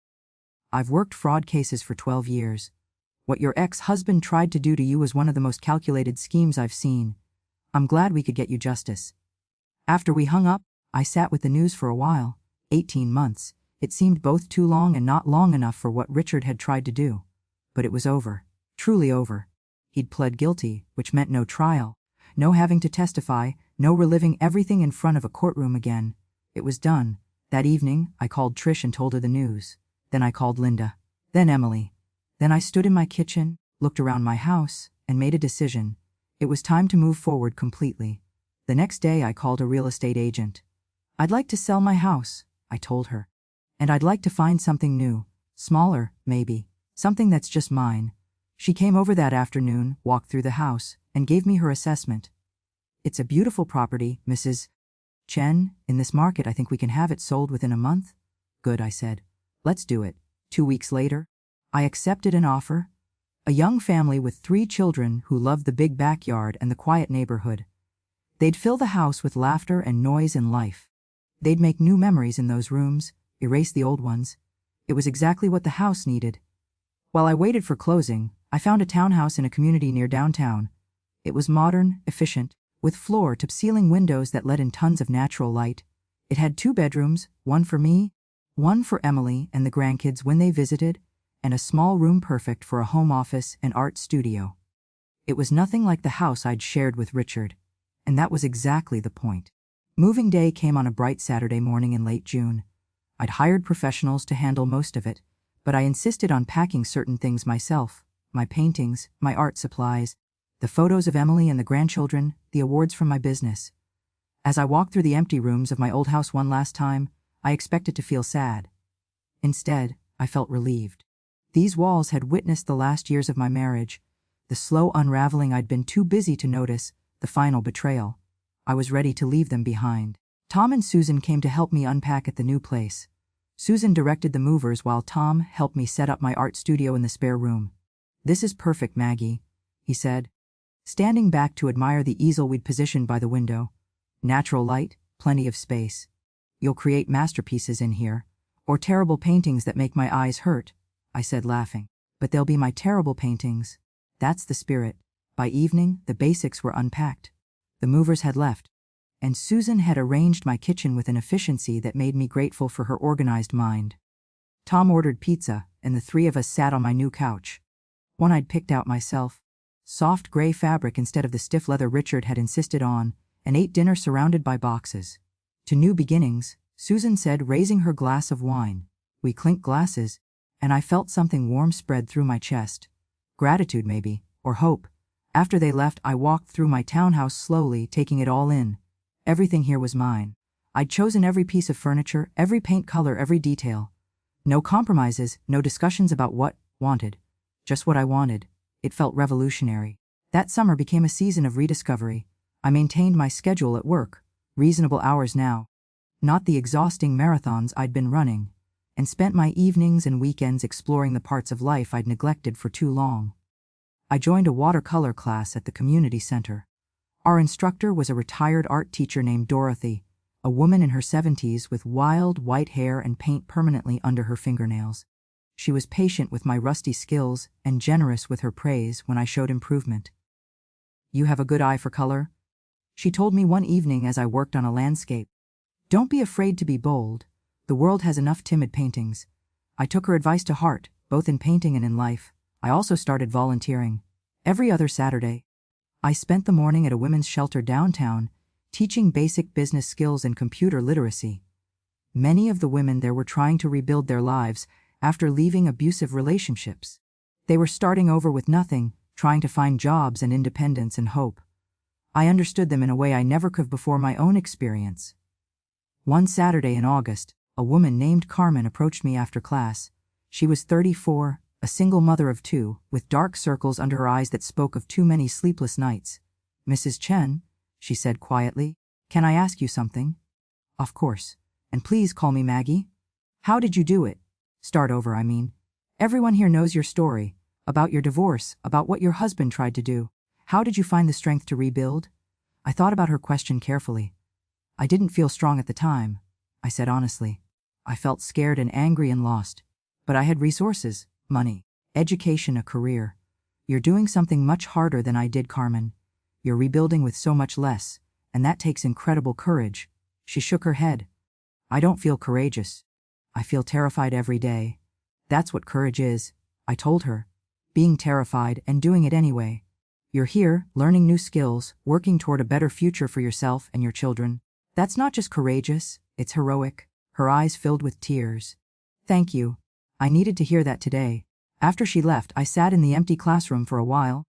I've worked fraud cases for 12 years. What your ex-husband tried to do to you was one of the most calculated schemes I've seen. I'm glad we could get you justice." After we hung up, I sat with the news for a while. 18 months. It seemed both too long and not long enough for what Richard had tried to do. But it was over. Truly over. He'd pled guilty, which meant no trial, no having to testify, no reliving everything in front of a courtroom again. It was done. That evening, I called Trish and told her the news. Then I called Linda. Then Emily. Then I stood in my kitchen, looked around my house, and made a decision. It was time to move forward completely. The next day I called a real estate agent. "I'd like to sell my house," I told her. "And I'd like to find something new, smaller, maybe, something that's just mine." She came over that afternoon, walked through the house, and gave me her assessment. "It's a beautiful property, Mrs. Chen. In this market, I think we can have it sold within a month." "Good," I said. "Let's do it." 2 weeks later, I accepted an offer. A young family with 3 children who loved the big backyard and the quiet neighborhood. They'd fill the house with laughter and noise and life. They'd make new memories in those rooms, erase the old ones. It was exactly what the house needed. While I waited for closing, I found a townhouse in a community near downtown. It was modern, efficient, with floor-to-ceiling windows that let in tons of natural light. It had 2 bedrooms, one for me, one for Emily and the grandkids when they visited, and a small room perfect for a home office and art studio. It was nothing like the house I'd shared with Richard, and that was exactly the point. Moving day came on a bright Saturday morning in late June. I'd hired professionals to handle most of it, but I insisted on packing certain things myself: my paintings, my art supplies, the photos of Emily and the grandchildren, the awards from my business. As I walked through the empty rooms of my old house one last time, I expected to feel sad. Instead, I felt relieved. These walls had witnessed the last years of my marriage, the slow unraveling I'd been too busy to notice, the final betrayal. I was ready to leave them behind. Tom and Susan came to help me unpack at the new place. Susan directed the movers while Tom helped me set up my art studio in the spare room. "This is perfect, Maggie," he said, standing back to admire the easel we'd positioned by the window. "Natural light, plenty of space. You'll create masterpieces in here, or terrible paintings that make my eyes hurt," I said, laughing. "But they'll be my terrible paintings. That's the spirit." By evening, the basics were unpacked. The movers had left, and Susan had arranged my kitchen with an efficiency that made me grateful for her organized mind. Tom ordered pizza, and the 3 of us sat on my new couch. One I'd picked out myself. Soft gray fabric instead of the stiff leather Richard had insisted on, and ate dinner surrounded by boxes. "To new beginnings," Susan said, raising her glass of wine. We clinked glasses, and I felt something warm spread through my chest. Gratitude, maybe, or hope. After they left, I walked through my townhouse slowly, taking it all in. Everything here was mine. I'd chosen every piece of furniture, every paint color, every detail. No compromises, no discussions about what wanted. Just what I wanted. It felt revolutionary. That summer became a season of rediscovery. I maintained my schedule at work, reasonable hours now, not the exhausting marathons I'd been running, and spent my evenings and weekends exploring the parts of life I'd neglected for too long. I joined a watercolor class at the community center. Our instructor was a retired art teacher named Dorothy, a woman in her 70s with wild white hair and paint permanently under her fingernails. She was patient with my rusty skills and generous with her praise when I showed improvement. "You have a good eye for color," she told me one evening as I worked on a landscape. "Don't be afraid to be bold. The world has enough timid paintings." I took her advice to heart, both in painting and in life. I also started volunteering. Every other Saturday, I spent the morning at a women's shelter downtown, teaching basic business skills and computer literacy. Many of the women there were trying to rebuild their lives after leaving abusive relationships. They were starting over with nothing, trying to find jobs and independence and hope. I understood them in a way I never could before my own experience. One Saturday in August, a woman named Carmen approached me after class. She was 34, a single mother of 2, with dark circles under her eyes that spoke of too many sleepless nights. "Mrs. Chen," she said quietly, "can I ask you something?" "Of course. And please call me Maggie." "How did you do it? Start over, I mean. Everyone here knows your story, about your divorce, about what your husband tried to do. How did you find the strength to rebuild?" I thought about her question carefully. "I didn't feel strong at the time," I said honestly. "I felt scared and angry and lost. But I had resources, money, education, a career. You're doing something much harder than I did, Carmen. You're rebuilding with so much less, and that takes incredible courage." She shook her head. "I don't feel courageous. I feel terrified every day." "That's what courage is," I told her. "Being terrified and doing it anyway. You're here, learning new skills, working toward a better future for yourself and your children. That's not just courageous, it's heroic." Her eyes filled with tears. "Thank you. I needed to hear that today." After she left, I sat in the empty classroom for a while,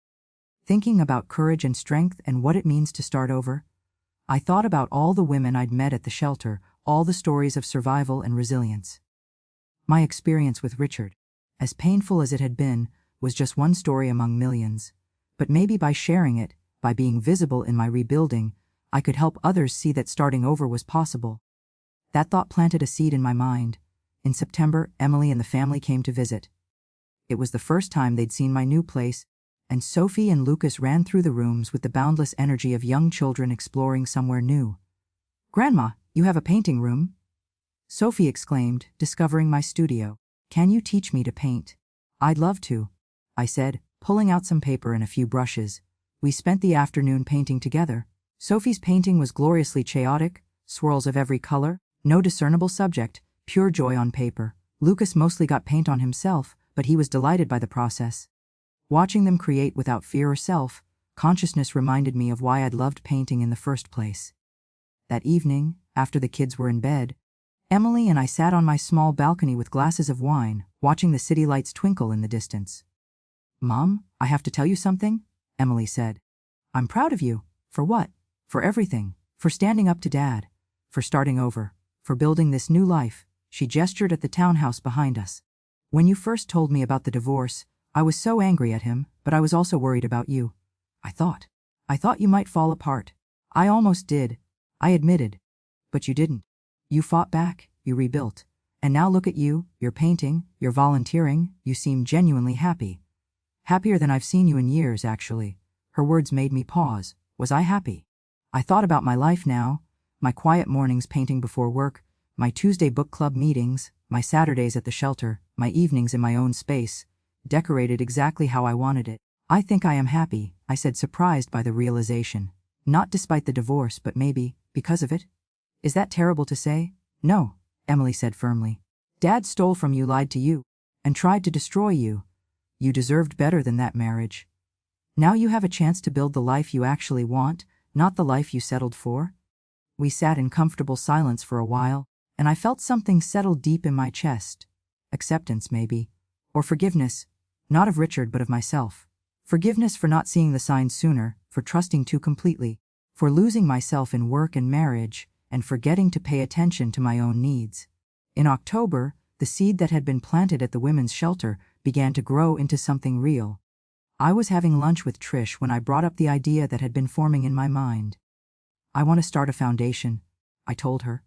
thinking about courage and strength and what it means to start over. I thought about all the women I'd met at the shelter, all the stories of survival and resilience. My experience with Richard, as painful as it had been, was just one story among millions. But maybe by sharing it, by being visible in my rebuilding, I could help others see that starting over was possible. That thought planted a seed in my mind. In September, Emily and the family came to visit. It was the first time they'd seen my new place, and Sophie and Lucas ran through the rooms with the boundless energy of young children exploring somewhere new. "Grandma, you have a painting room?" Sophie exclaimed, discovering my studio. "Can you teach me to paint?" "I'd love to," I said, pulling out some paper and a few brushes. We spent the afternoon painting together. Sophie's painting was gloriously chaotic, swirls of every color, no discernible subject, pure joy on paper. Lucas mostly got paint on himself, but he was delighted by the process. Watching them create without fear or self-consciousness reminded me of why I'd loved painting in the first place. That evening, after the kids were in bed, Emily and I sat on my small balcony with glasses of wine, watching the city lights twinkle in the distance. "Mom, I have to tell you something," Emily said. "I'm proud of you." "For what?" "For everything. For standing up to Dad. For starting over. For building this new life." She gestured at the townhouse behind us. "When you first told me about the divorce, I was so angry at him, but I was also worried about you. I thought you might fall apart. I almost did," I admitted. "But you didn't. You fought back, you rebuilt. And now look at you, you're painting, you're volunteering, you seem genuinely happy. Happier than I've seen you in years, actually." Her words made me pause. Was I happy? I thought about my life now, my quiet mornings painting before work, my Tuesday book club meetings, my Saturdays at the shelter, my evenings in my own space, decorated exactly how I wanted it. "I think I am happy," I said, surprised by the realization. "Not despite the divorce, but maybe because of it." "Is that terrible to say?" "No," Emily said firmly. "Dad stole from you, lied to you, and tried to destroy you. You deserved better than that marriage. Now you have a chance to build the life you actually want, not the life you settled for." We sat in comfortable silence for a while, and I felt something settle deep in my chest. Acceptance, maybe. Or forgiveness. Not of Richard, but of myself. Forgiveness for not seeing the signs sooner, for trusting too completely, for losing myself in work and marriage, and forgetting to pay attention to my own needs. In October, the seed that had been planted at the women's shelter began to grow into something real. I was having lunch with Trish when I brought up the idea that had been forming in my mind. "I want to start a foundation," I told her.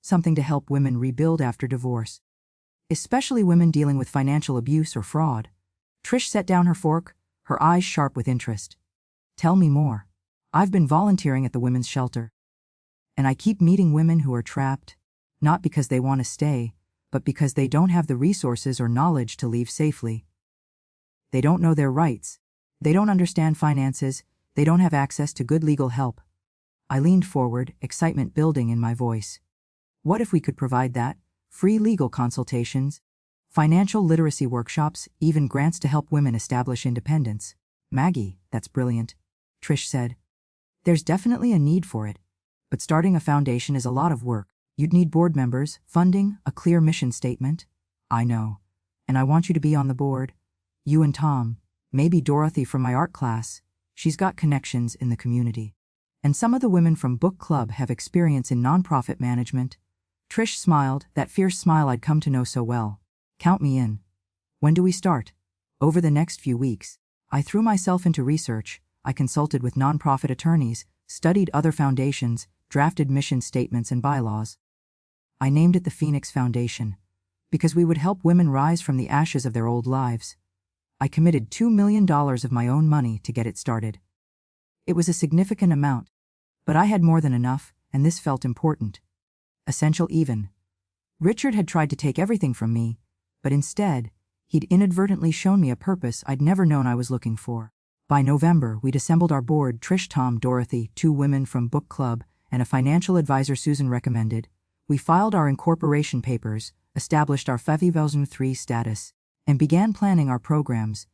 "Something to help women rebuild after divorce. Especially women dealing with financial abuse or fraud." Trish set down her fork, her eyes sharp with interest. "Tell me more." "I've been volunteering at the women's shelter. And I keep meeting women who are trapped, not because they want to stay, but because they don't have the resources or knowledge to leave safely. They don't know their rights. They don't understand finances. They don't have access to good legal help." I leaned forward, excitement building in my voice. "What if we could provide that? Free legal consultations, financial literacy workshops, even grants to help women establish independence." "Maggie, that's brilliant," Trish said. "There's definitely a need for it. But starting a foundation is a lot of work. You'd need board members, funding, a clear mission statement." "I know. And I want you to be on the board. You and Tom, maybe Dorothy from my art class. She's got connections in the community. And some of the women from book club have experience in nonprofit management." Trish smiled, that fierce smile I'd come to know so well. "Count me in." "When do we start?" "Over the next few weeks." I threw myself into research. I consulted with nonprofit attorneys, studied other foundations, drafted mission statements and bylaws. I named it the Phoenix Foundation, because we would help women rise from the ashes of their old lives. I committed $2 million of my own money to get it started. It was a significant amount, but I had more than enough, and this felt important. Essential even. Richard had tried to take everything from me, but instead, he'd inadvertently shown me a purpose I'd never known I was looking for. By November, we'd assembled our board: Trish, Tom, Dorothy, 2 women from book club, and a financial advisor Susan recommended. We filed our incorporation papers, established our 501(c)(3) status, and began planning our programs.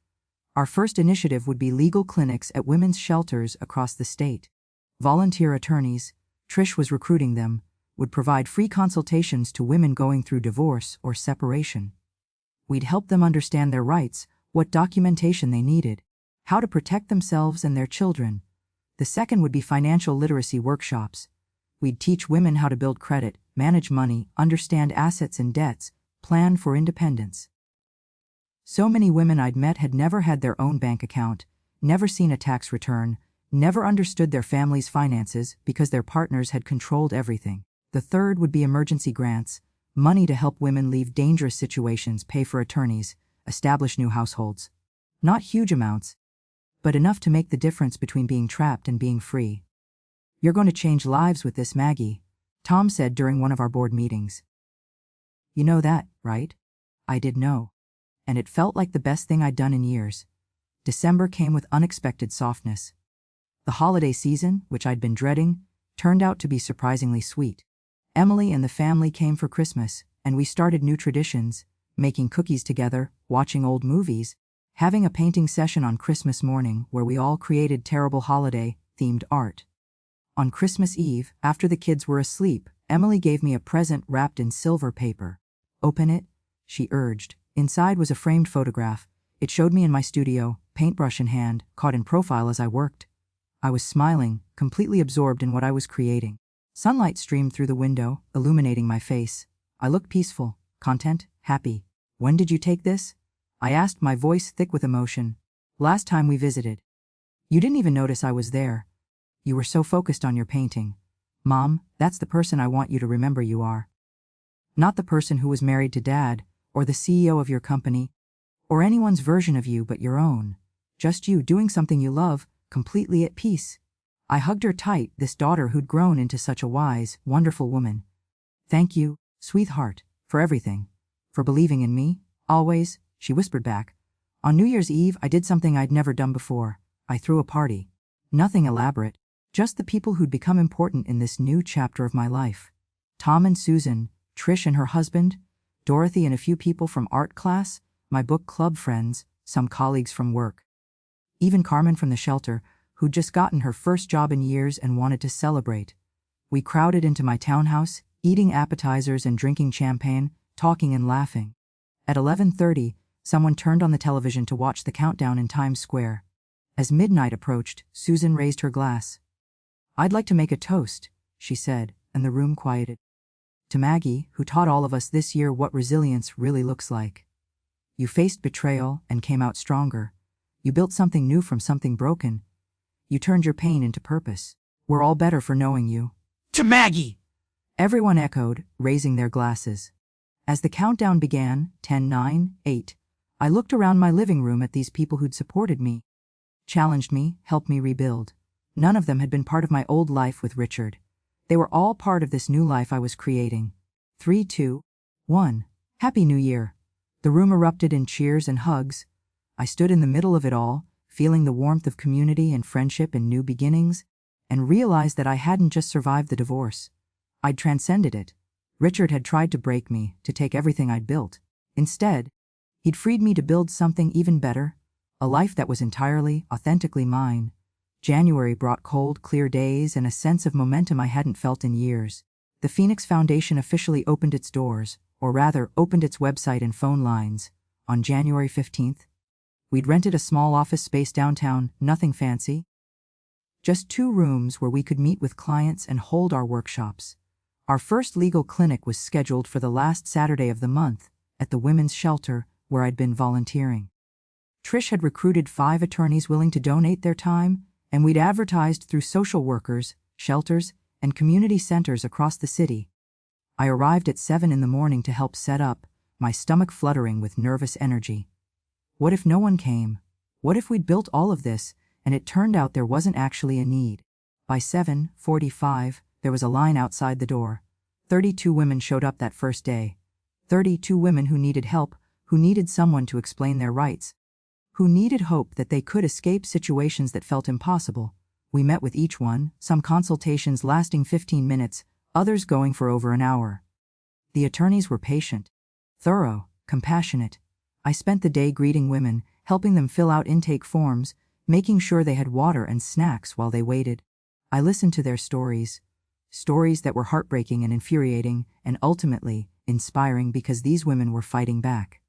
Our first initiative would be legal clinics at women's shelters across the state. Volunteer attorneys, Trish was recruiting them, would provide free consultations to women going through divorce or separation. We'd help them understand their rights, what documentation they needed, how to protect themselves and their children. The second would be financial literacy workshops. We'd teach women how to build credit, manage money, understand assets and debts, plan for independence. So many women I'd met had never had their own bank account, never seen a tax return, never understood their family's finances because their partners had controlled everything. The third would be emergency grants, money to help women leave dangerous situations, pay for attorneys, establish new households. Not huge amounts, but enough to make the difference between being trapped and being free. "You're going to change lives with this, Maggie," Tom said during one of our board meetings. "You know that, right?" I did know. And it felt like the best thing I'd done in years. December came with unexpected softness. The holiday season, which I'd been dreading, turned out to be surprisingly sweet. Emily and the family came for Christmas, and we started new traditions, making cookies together, watching old movies, having a painting session on Christmas morning where we all created terrible holiday-themed art. On Christmas Eve, after the kids were asleep, Emily gave me a present wrapped in silver paper. "Open it," she urged. Inside was a framed photograph. It showed me in my studio, paintbrush in hand, caught in profile as I worked. I was smiling, completely absorbed in what I was creating. Sunlight streamed through the window, illuminating my face. I looked peaceful, content, happy. "When did you take this?" I asked, my voice thick with emotion. "Last time we visited. You didn't even notice I was there. You were so focused on your painting. Mom, that's the person I want you to remember you are. Not the person who was married to Dad, or the CEO of your company, or anyone's version of you but your own. Just you doing something you love, completely at peace." I hugged her tight, this daughter who'd grown into such a wise, wonderful woman. "Thank you, sweetheart, for everything. For believing in me, always," she whispered back. On New Year's Eve, I did something I'd never done before. I threw a party. Nothing elaborate, just the people who'd become important in this new chapter of my life. Tom and Susan, Trish and her husband, Dorothy and a few people from art class, my book club friends, some colleagues from work. Even Carmen from the shelter, who'd just gotten her first job in years and wanted to celebrate. We crowded into my townhouse, eating appetizers and drinking champagne, talking and laughing. At 11:30, someone turned on the television to watch the countdown in Times Square. As midnight approached, Susan raised her glass. "I'd like to make a toast," she said, and the room quieted. "To Maggie, who taught all of us this year what resilience really looks like. You faced betrayal and came out stronger. You built something new from something broken. You turned your pain into purpose. We're all better for knowing you." "To Maggie!" everyone echoed, raising their glasses. As the countdown began, 10, 9, 8, I looked around my living room at these people who'd supported me, challenged me, helped me rebuild. None of them had been part of my old life with Richard. They were all part of this new life I was creating. 3, 2, 1. Happy New Year. The room erupted in cheers and hugs. I stood in the middle of it all, feeling the warmth of community and friendship and new beginnings, and realized that I hadn't just survived the divorce. I'd transcended it. Richard had tried to break me, to take everything I'd built. Instead, he'd freed me to build something even better, a life that was entirely, authentically mine. January brought cold, clear days and a sense of momentum I hadn't felt in years. The Phoenix Foundation officially opened its doors, or rather, opened its website and phone lines, on January 15th. We'd rented a small office space downtown, nothing fancy. Just 2 rooms where we could meet with clients and hold our workshops. Our first legal clinic was scheduled for the last Saturday of the month, at the women's shelter where I'd been volunteering. Trish had recruited 5 attorneys willing to donate their time, and we'd advertised through social workers, shelters, and community centers across the city. I arrived at 7 in the morning to help set up, my stomach fluttering with nervous energy. What if no one came? What if we'd built all of this, and it turned out there wasn't actually a need? By 7:45, there was a line outside the door. 32 women showed up that first day. 32 women who needed help, who needed someone to explain their rights, who needed hope that they could escape situations that felt impossible. We met with each one, some consultations lasting 15 minutes, others going for over an hour. The attorneys were patient, thorough, compassionate. I spent the day greeting women, helping them fill out intake forms, making sure they had water and snacks while they waited. I listened to their stories that were heartbreaking and infuriating, and ultimately inspiring because these women were fighting back.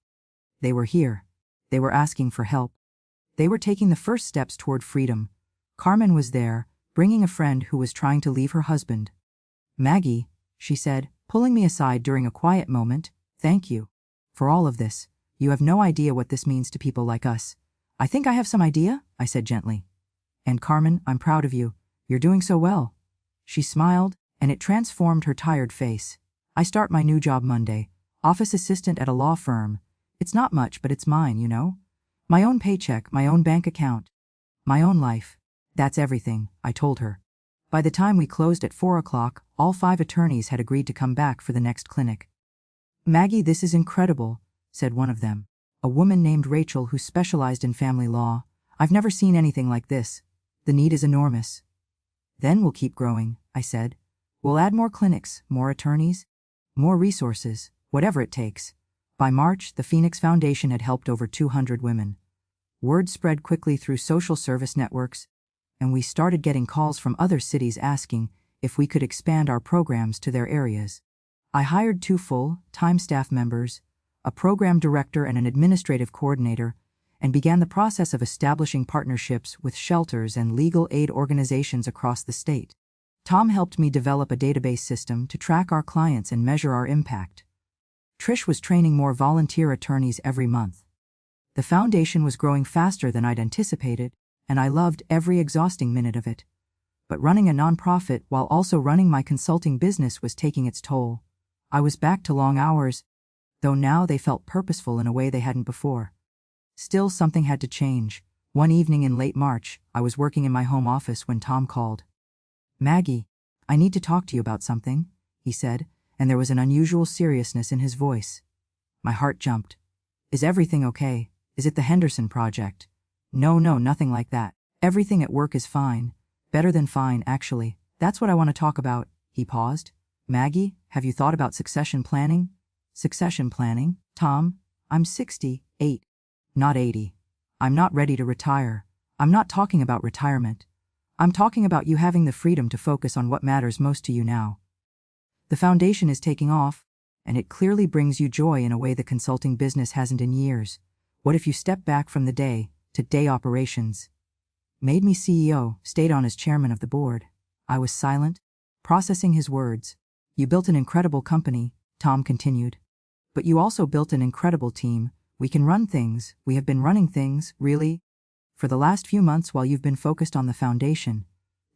They were here. They were asking for help. They were taking the first steps toward freedom. Carmen was there, bringing a friend who was trying to leave her husband. "Maggie," she said, pulling me aside during a quiet moment, "thank you for all of this. You have no idea what this means to people like us. I think I have some idea, I said gently. And Carmen, I'm proud of you. You're doing so well. She smiled, and it transformed her tired face. I start my new job Monday, office assistant at a law firm. It's not much, but it's mine, you know? My own paycheck, my own bank account. My own life. That's everything, I told her. By the time we closed at 4 o'clock, all 5 attorneys had agreed to come back for the next clinic. Maggie, this is incredible, said one of them. A woman named Rachel who specialized in family law. I've never seen anything like this. The need is enormous. Then we'll keep growing, I said. We'll add more clinics, more attorneys, more resources, whatever it takes. By March, the Phoenix Foundation had helped over 200 women. Word spread quickly through social service networks, and we started getting calls from other cities asking if we could expand our programs to their areas. I hired 2 full-time staff members, a program director and an administrative coordinator, and began the process of establishing partnerships with shelters and legal aid organizations across the state. Tom helped me develop a database system to track our clients and measure our impact. Trish was training more volunteer attorneys every month. The foundation was growing faster than I'd anticipated, and I loved every exhausting minute of it. But running a nonprofit while also running my consulting business was taking its toll. I was back to long hours, though now they felt purposeful in a way they hadn't before. Still, something had to change. One evening in late March, I was working in my home office when Tom called. Maggie, I need to talk to you about something, he said, and there was an unusual seriousness in his voice. My heart jumped. Is everything okay? Is it the Henderson project? No, nothing like that. Everything at work is fine. Better than fine, actually. That's what I want to talk about. He paused. Maggie, have you thought about succession planning? Succession planning? Tom, I'm 68, not 80. I'm not ready to retire. I'm not talking about retirement. I'm talking about you having the freedom to focus on what matters most to you now. The foundation is taking off, and it clearly brings you joy in a way the consulting business hasn't in years. What if you step back from the day-to-day operations? Made me CEO, stayed on as chairman of the board. I was silent, processing his words. You built an incredible company, Tom continued. But you also built an incredible team. We can run things. We have been running things, really, for the last few months while you've been focused on the foundation.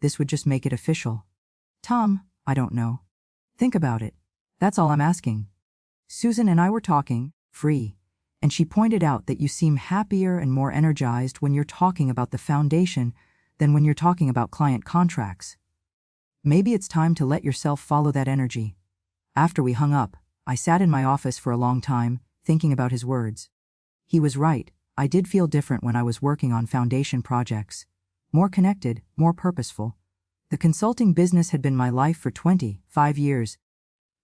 This would just make it official. Tom, I don't know. Think about it. That's all I'm asking. Susan and I were talking, free, and she pointed out that you seem happier and more energized when you're talking about the foundation than when you're talking about client contracts. Maybe it's time to let yourself follow that energy. After we hung up, I sat in my office for a long time, thinking about his words. He was right. I did feel different when I was working on foundation projects. More connected, more purposeful. The consulting business had been my life for 25 years,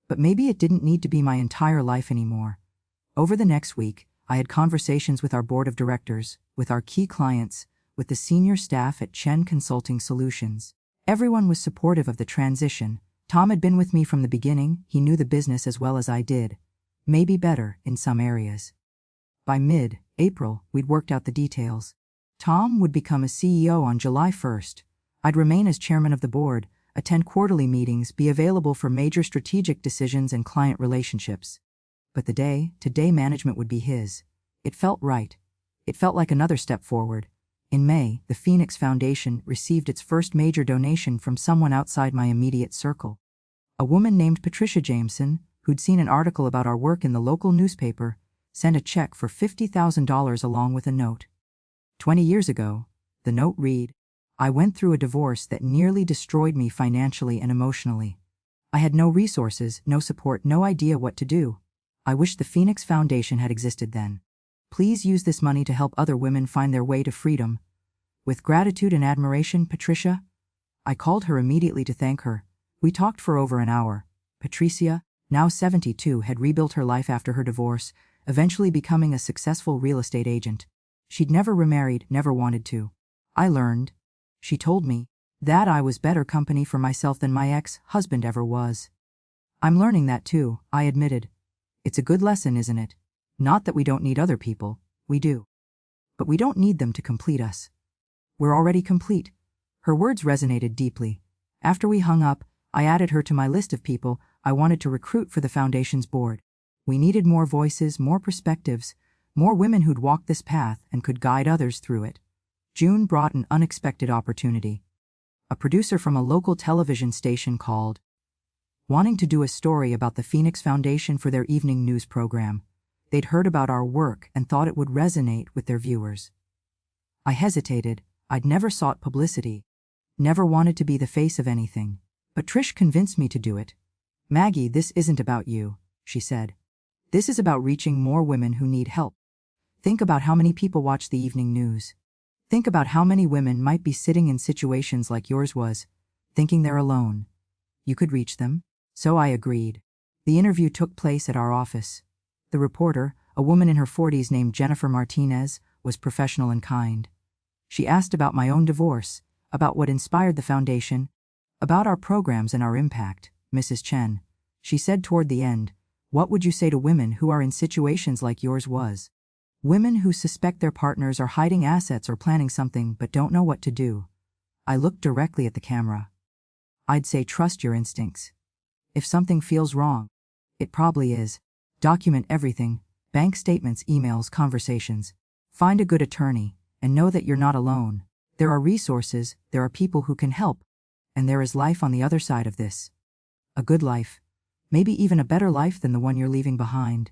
but maybe it didn't need to be my entire life anymore. Over the next week, I had conversations with our board of directors, with our key clients, with the senior staff at Chen Consulting Solutions. Everyone was supportive of the transition. Tom had been with me from the beginning. He knew the business as well as I did. Maybe better in some areas. By mid-April, we'd worked out the details. Tom would become a CEO on July 1st. I'd remain as chairman of the board, attend quarterly meetings, be available for major strategic decisions and client relationships. But the day-to-day management would be his. It felt right. It felt like another step forward. In May, the Phoenix Foundation received its first major donation from someone outside my immediate circle. A woman named Patricia Jameson, who'd seen an article about our work in the local newspaper, sent a check for $50,000 along with a note. 20 years ago, the note read, I went through a divorce that nearly destroyed me financially and emotionally. I had no resources, no support, no idea what to do. I wish the Phoenix Foundation had existed then. Please use this money to help other women find their way to freedom. With gratitude and admiration, Patricia. I called her immediately to thank her. We talked for over an hour. Patricia, now 72, had rebuilt her life after her divorce, eventually becoming a successful real estate agent. She'd never remarried, never wanted to. I learned, she told me, that I was better company for myself than my ex-husband ever was. I'm learning that too, I admitted. It's a good lesson, isn't it? Not that we don't need other people, we do. But we don't need them to complete us. We're already complete. Her words resonated deeply. After we hung up, I added her to my list of people I wanted to recruit for the foundation's board. We needed more voices, more perspectives, More women who'd walked this path and could guide others through it. June brought an unexpected opportunity. A producer from a local television station called, wanting to do a story about the Phoenix Foundation for their evening news program. They'd heard about our work and thought it would resonate with their viewers. I hesitated. I'd never sought publicity. Never wanted to be the face of anything. But Trish convinced me to do it. "Maggie, this isn't about you," she said. "This is about reaching more women who need help. Think about how many people watch the evening news. Think about how many women might be sitting in situations like yours was, thinking they're alone. You could reach them." So I agreed. The interview took place at our office. The reporter, a woman in her 40s named Jennifer Martinez, was professional and kind. She asked about my own divorce, about what inspired the foundation, about our programs and our impact. "Mrs. Chen," she said toward the end, "what would you say to women who are in situations like yours was? Women who suspect their partners are hiding assets or planning something but don't know what to do." I looked directly at the camera. "I'd say trust your instincts. If something feels wrong, it probably is. Document everything: bank statements, emails, conversations. Find a good attorney, and know that you're not alone. There are resources, there are people who can help, and there is life on the other side of this. A good life. Maybe even a better life than the one you're leaving behind."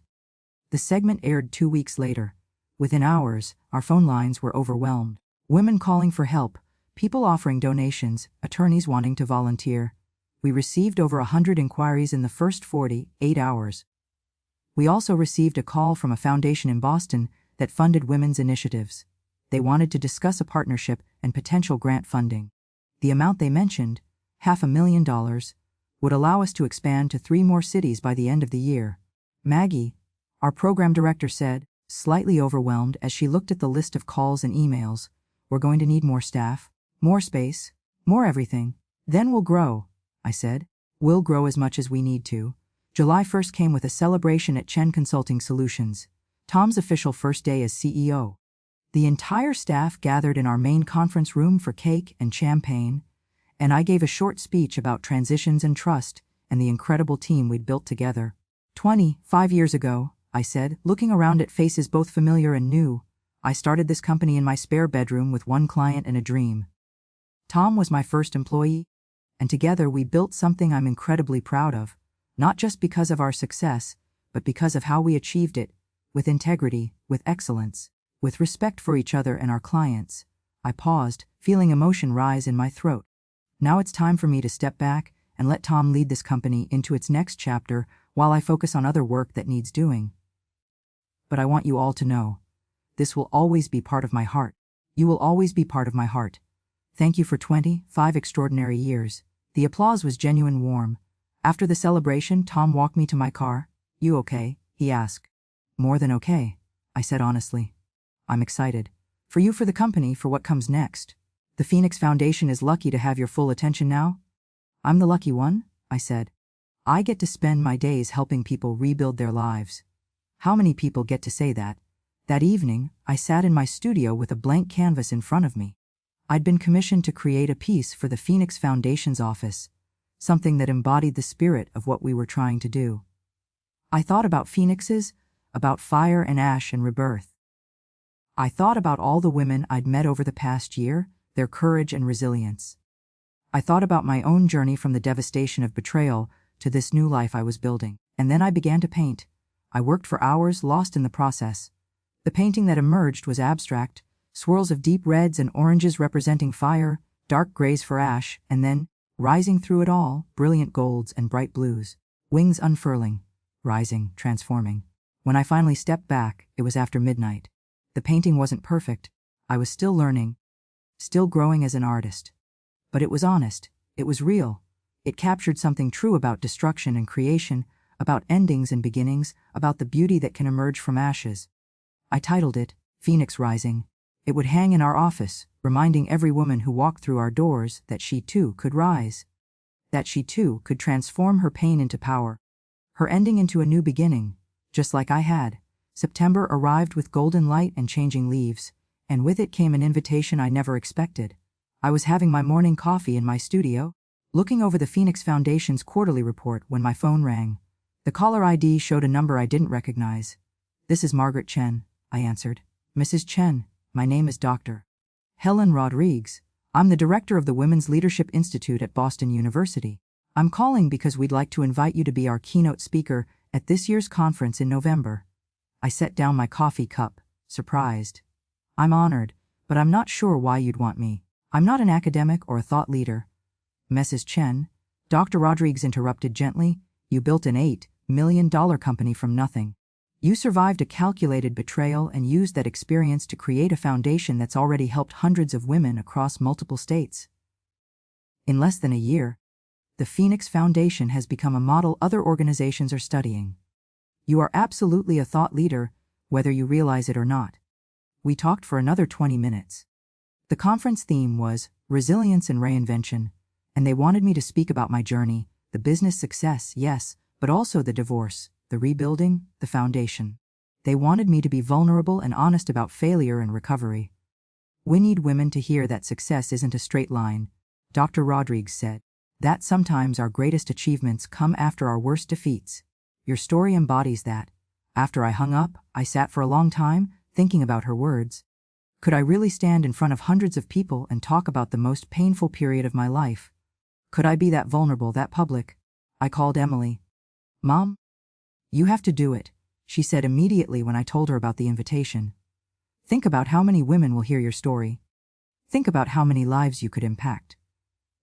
The segment aired 2 weeks later. Within hours, our phone lines were overwhelmed. Women calling for help, people offering donations, attorneys wanting to volunteer. We received over 100 inquiries in the first 48 hours. We also received a call from a foundation in Boston that funded women's initiatives. They wanted to discuss a partnership and potential grant funding. The amount they mentioned, $500,000, would allow us to expand to 3 more cities by the end of the year. "Maggie," our program director said, slightly overwhelmed as she looked at the list of calls and emails, "we're going to need more staff, more space, more everything. Then we'll grow," I said. "We'll grow as much as we need to." July 1st came with a celebration at Chen Consulting Solutions, Tom's official first day as CEO. The entire staff gathered in our main conference room for cake and champagne, and I gave a short speech about transitions and trust and the incredible team we'd built together. 25 years ago, I said, looking around at faces both familiar and new, I started this company in my spare bedroom with one client and a dream. Tom was my first employee, and together we built something I'm incredibly proud of, not just because of our success, but because of how we achieved it, with integrity, with excellence, with respect for each other and our clients. I paused, feeling emotion rise in my throat. Now it's time for me to step back and let Tom lead this company into its next chapter while I focus on other work that needs doing. But I want you all to know, this will always be part of my heart. You will always be part of my heart. Thank you for 25 extraordinary years. The applause was genuine warm. After the celebration, Tom walked me to my car. "You okay?" he asked. "More than okay," I said honestly. "I'm excited. For you, for the company, for what comes next. The Phoenix Foundation is lucky to have your full attention now." "I'm the lucky one," I said. "I get to spend my days helping people rebuild their lives." How many people get to say that? That evening, I sat in my studio with a blank canvas in front of me. I'd been commissioned to create a piece for the Phoenix Foundation's office, something that embodied the spirit of what we were trying to do. I thought about phoenixes, about fire and ash and rebirth. I thought about all the women I'd met over the past year, their courage and resilience. I thought about my own journey from the devastation of betrayal to this new life I was building. And then I began to paint. I worked for hours, lost in the process. The painting that emerged was abstract, swirls of deep reds and oranges representing fire, dark grays for ash, and then, rising through it all, brilliant golds and bright blues. Wings unfurling, rising, transforming. When I finally stepped back, it was after midnight. The painting wasn't perfect. I was still learning, still growing as an artist. But it was honest. It was real. It captured something true about destruction and creation, about endings and beginnings, about the beauty that can emerge from ashes. I titled it, Phoenix Rising. It would hang in our office, reminding every woman who walked through our doors that she too could rise. That she too could transform her pain into power. Her ending into a new beginning, just like I had. September arrived with golden light and changing leaves, and with it came an invitation I never expected. I was having my morning coffee in my studio, looking over the Phoenix Foundation's quarterly report when my phone rang. The caller ID showed a number I didn't recognize. "This is Margaret Chen," I answered. Mrs. Chen, my name is Dr. Helen Rodriguez. I'm the director of the Women's Leadership Institute at Boston University. I'm calling because we'd like to invite you to be our keynote speaker at this year's conference in November. I set down my coffee cup, surprised. I'm honored, but I'm not sure why you'd want me. I'm not an academic or a thought leader. Mrs. Chen, Dr. Rodriguez interrupted gently, you built an $8 million company from nothing. You survived a calculated betrayal and used that experience to create a foundation that's already helped hundreds of women across multiple states. In less than a year, the Phoenix Foundation has become a model other organizations are studying. You are absolutely a thought leader, whether you realize it or not. We talked for another 20 minutes. The conference theme was resilience and reinvention, and they wanted me to speak about my journey, the business success, yes, but also the divorce, the rebuilding, the foundation. They wanted me to be vulnerable and honest about failure and recovery. We need women to hear that success isn't a straight line, Dr. Rodriguez said. That sometimes our greatest achievements come after our worst defeats. Your story embodies that. After I hung up, I sat for a long time, thinking about her words. Could I really stand in front of hundreds of people and talk about the most painful period of my life? Could I be that vulnerable, that public? I called Emily. Mom? You have to do it, she said immediately when I told her about the invitation. Think about how many women will hear your story. Think about how many lives you could impact.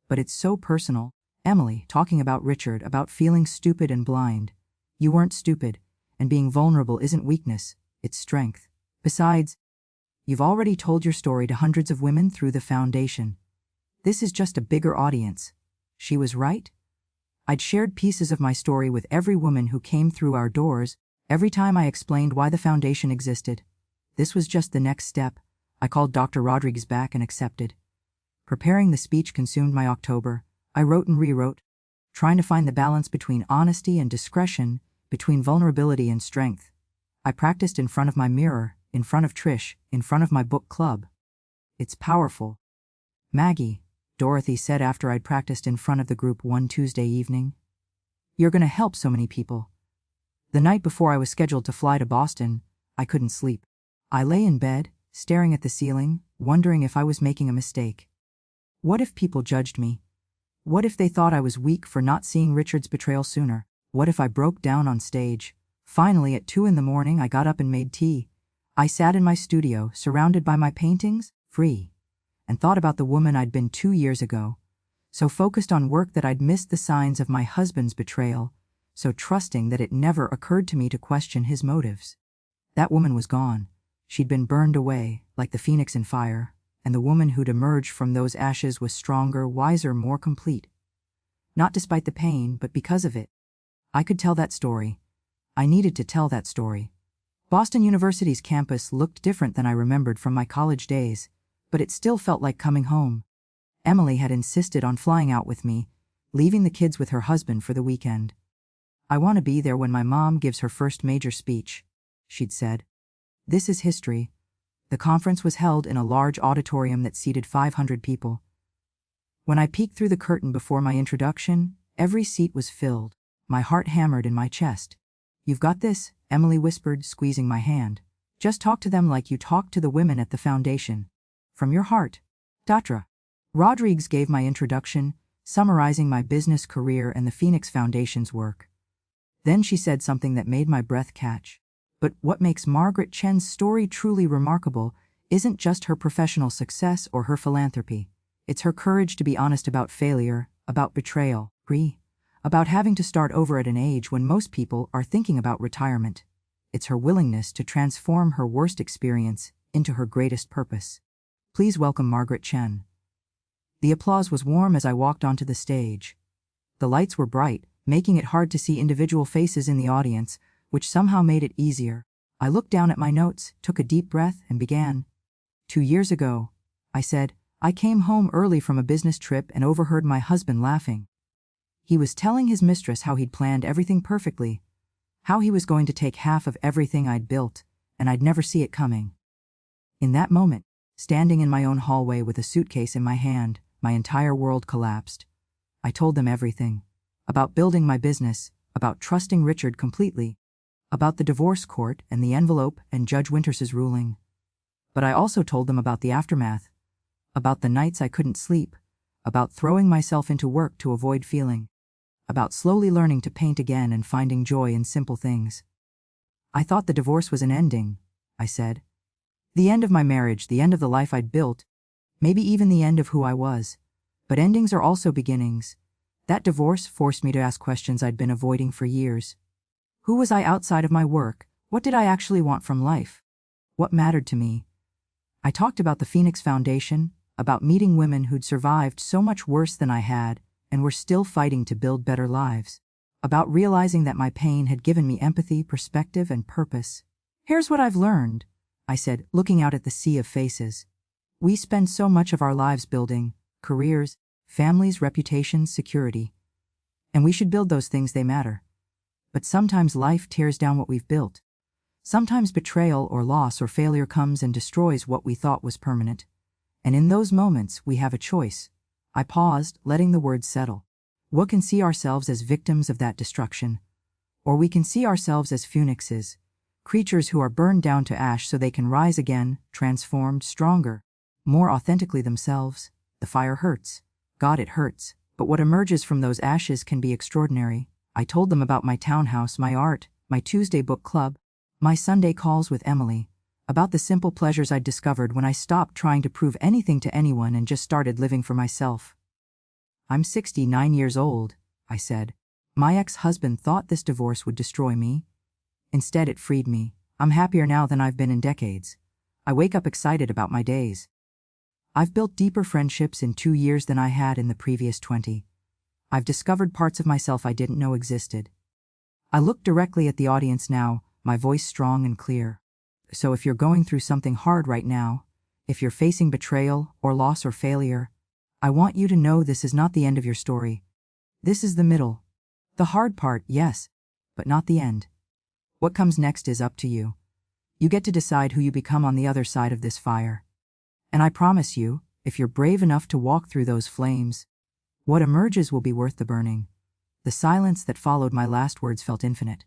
But it's so personal. Emily, talking about Richard, about feeling stupid and blind. You weren't stupid, and being vulnerable isn't weakness, it's strength. Besides, you've already told your story to hundreds of women through the foundation. This is just a bigger audience. She was right. I'd shared pieces of my story with every woman who came through our doors, every time I explained why the foundation existed. This was just the next step. I called Dr. Rodriguez back and accepted. Preparing the speech consumed my October. I wrote and rewrote, trying to find the balance between honesty and discretion, between vulnerability and strength. I practiced in front of my mirror, in front of Trish, in front of my book club. It's powerful. Maggie, Dorothy said after I'd practiced in front of the group one Tuesday evening. You're going to help so many people. The night before I was scheduled to fly to Boston, I couldn't sleep. I lay in bed, staring at the ceiling, wondering if I was making a mistake. What if people judged me? What if they thought I was weak for not seeing Richard's betrayal sooner? What if I broke down on stage? Finally, at 2 a.m, I got up and made tea. I sat in my studio, surrounded by my paintings, free, and thought about the woman I'd been 2 years ago. So focused on work that I'd missed the signs of my husband's betrayal, so trusting that it never occurred to me to question his motives. That woman was gone. She'd been burned away, like the phoenix in fire, and the woman who'd emerged from those ashes was stronger, wiser, more complete. Not despite the pain, but because of it. I could tell that story. I needed to tell that story. Boston University's campus looked different than I remembered from my college days, but it still felt like coming home. Emily had insisted on flying out with me, leaving the kids with her husband for the weekend. I want to be there when my mom gives her first major speech, she'd said. This is history. The conference was held in a large auditorium that seated 500 people. When I peeked through the curtain before my introduction, every seat was filled. My heart hammered in my chest. You've got this, Emily whispered, squeezing my hand. Just talk to them like you talk to the women at the foundation. From your heart. Dr. Rodriguez gave my introduction, summarizing my business career and the Phoenix Foundation's work. Then she said something that made my breath catch. But what makes Margaret Chen's story truly remarkable isn't just her professional success or her philanthropy. It's her courage to be honest about failure, about betrayal, about having to start over at an age when most people are thinking about retirement. It's her willingness to transform her worst experience into her greatest purpose. Please welcome Margaret Chen. The applause was warm as I walked onto the stage. The lights were bright, making it hard to see individual faces in the audience, which somehow made it easier. I looked down at my notes, took a deep breath, and began. 2 years ago, I said, I came home early from a business trip and overheard my husband laughing. He was telling his mistress how he'd planned everything perfectly, how he was going to take half of everything I'd built, and I'd never see it coming. In that moment, standing in my own hallway with a suitcase in my hand, my entire world collapsed. I told them everything. About building my business, about trusting Richard completely, about the divorce court and the envelope and Judge Winters's ruling. But I also told them about the aftermath, about the nights I couldn't sleep, about throwing myself into work to avoid feeling, about slowly learning to paint again and finding joy in simple things. I thought the divorce was an ending, I said. The end of my marriage, the end of the life I'd built, maybe even the end of who I was. But endings are also beginnings. That divorce forced me to ask questions I'd been avoiding for years. Who was I outside of my work? What did I actually want from life? What mattered to me? I talked about the Phoenix Foundation, about meeting women who'd survived so much worse than I had and were still fighting to build better lives, about realizing that my pain had given me empathy, perspective, and purpose. Here's what I've learned, I said, looking out at the sea of faces. We spend so much of our lives building careers, families, reputations, security. And we should build those things, they matter. But sometimes life tears down what we've built. Sometimes betrayal or loss or failure comes and destroys what we thought was permanent. And in those moments, we have a choice. I paused, letting the words settle. We can see ourselves as victims of that destruction. Or we can see ourselves as phoenixes, creatures who are burned down to ash so they can rise again, transformed, stronger, more authentically themselves. The fire hurts. God, it hurts. But what emerges from those ashes can be extraordinary. I told them about my townhouse, my art, my Tuesday book club, my Sunday calls with Emily, about the simple pleasures I'd discovered when I stopped trying to prove anything to anyone and just started living for myself. I'm 69 years old, I said. My ex-husband thought this divorce would destroy me. Instead, it freed me. I'm happier now than I've been in decades. I wake up excited about my days. I've built deeper friendships in 2 years than I had in the previous 20. I've discovered parts of myself I didn't know existed. I look directly at the audience now, my voice strong and clear. So if you're going through something hard right now, if you're facing betrayal or loss or failure, I want you to know this is not the end of your story. This is the middle. The hard part, yes, but not the end. What comes next is up to you. You get to decide who you become on the other side of this fire. And I promise you, if you're brave enough to walk through those flames, what emerges will be worth the burning. The silence that followed my last words felt infinite.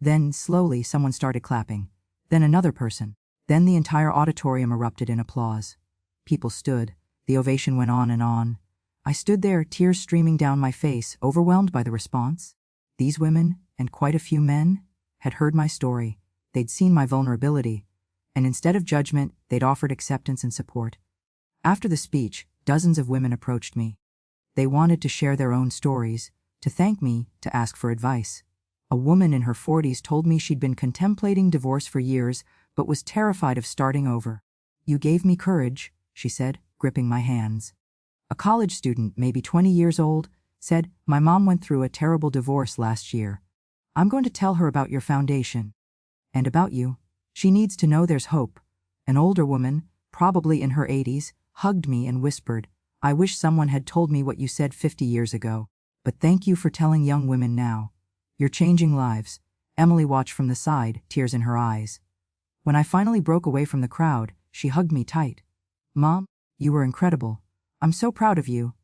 Then, slowly, someone started clapping. Then another person. Then the entire auditorium erupted in applause. People stood. The ovation went on and on. I stood there, tears streaming down my face, overwhelmed by the response. These women, and quite a few men, had heard my story. They'd seen my vulnerability. And instead of judgment, they'd offered acceptance and support. After the speech, dozens of women approached me. They wanted to share their own stories, to thank me, to ask for advice. A woman in her 40s told me she'd been contemplating divorce for years, but was terrified of starting over. You gave me courage, she said, gripping my hands. A college student, maybe 20 years old, said, my mom went through a terrible divorce last year. I'm going to tell her about your foundation. And about you. She needs to know there's hope. An older woman, probably in her 80s, hugged me and whispered, I wish someone had told me what you said 50 years ago. But thank you for telling young women now. You're changing lives. Emily watched from the side, tears in her eyes. When I finally broke away from the crowd, she hugged me tight. Mom, you were incredible. I'm so proud of you.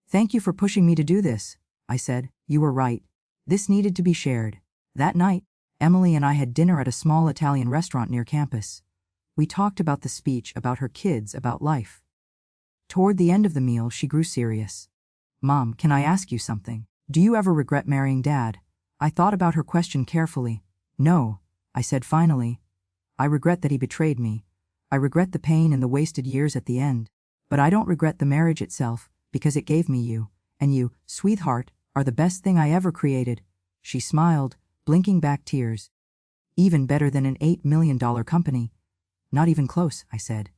Thank you for pushing me to do this, I said. You were right. This needed to be shared. That night, Emily and I had dinner at a small Italian restaurant near campus. We talked about the speech, about her kids, about life. Toward the end of the meal, she grew serious. Mom, can I ask you something? Do you ever regret marrying Dad? I thought about her question carefully. No, I said finally. I regret that he betrayed me. I regret the pain and the wasted years at the end. But I don't regret the marriage itself, because it gave me you, and you, sweetheart, are the best thing I ever created. She smiled, blinking back tears. Even better than an $8 million company. Not even close, I said.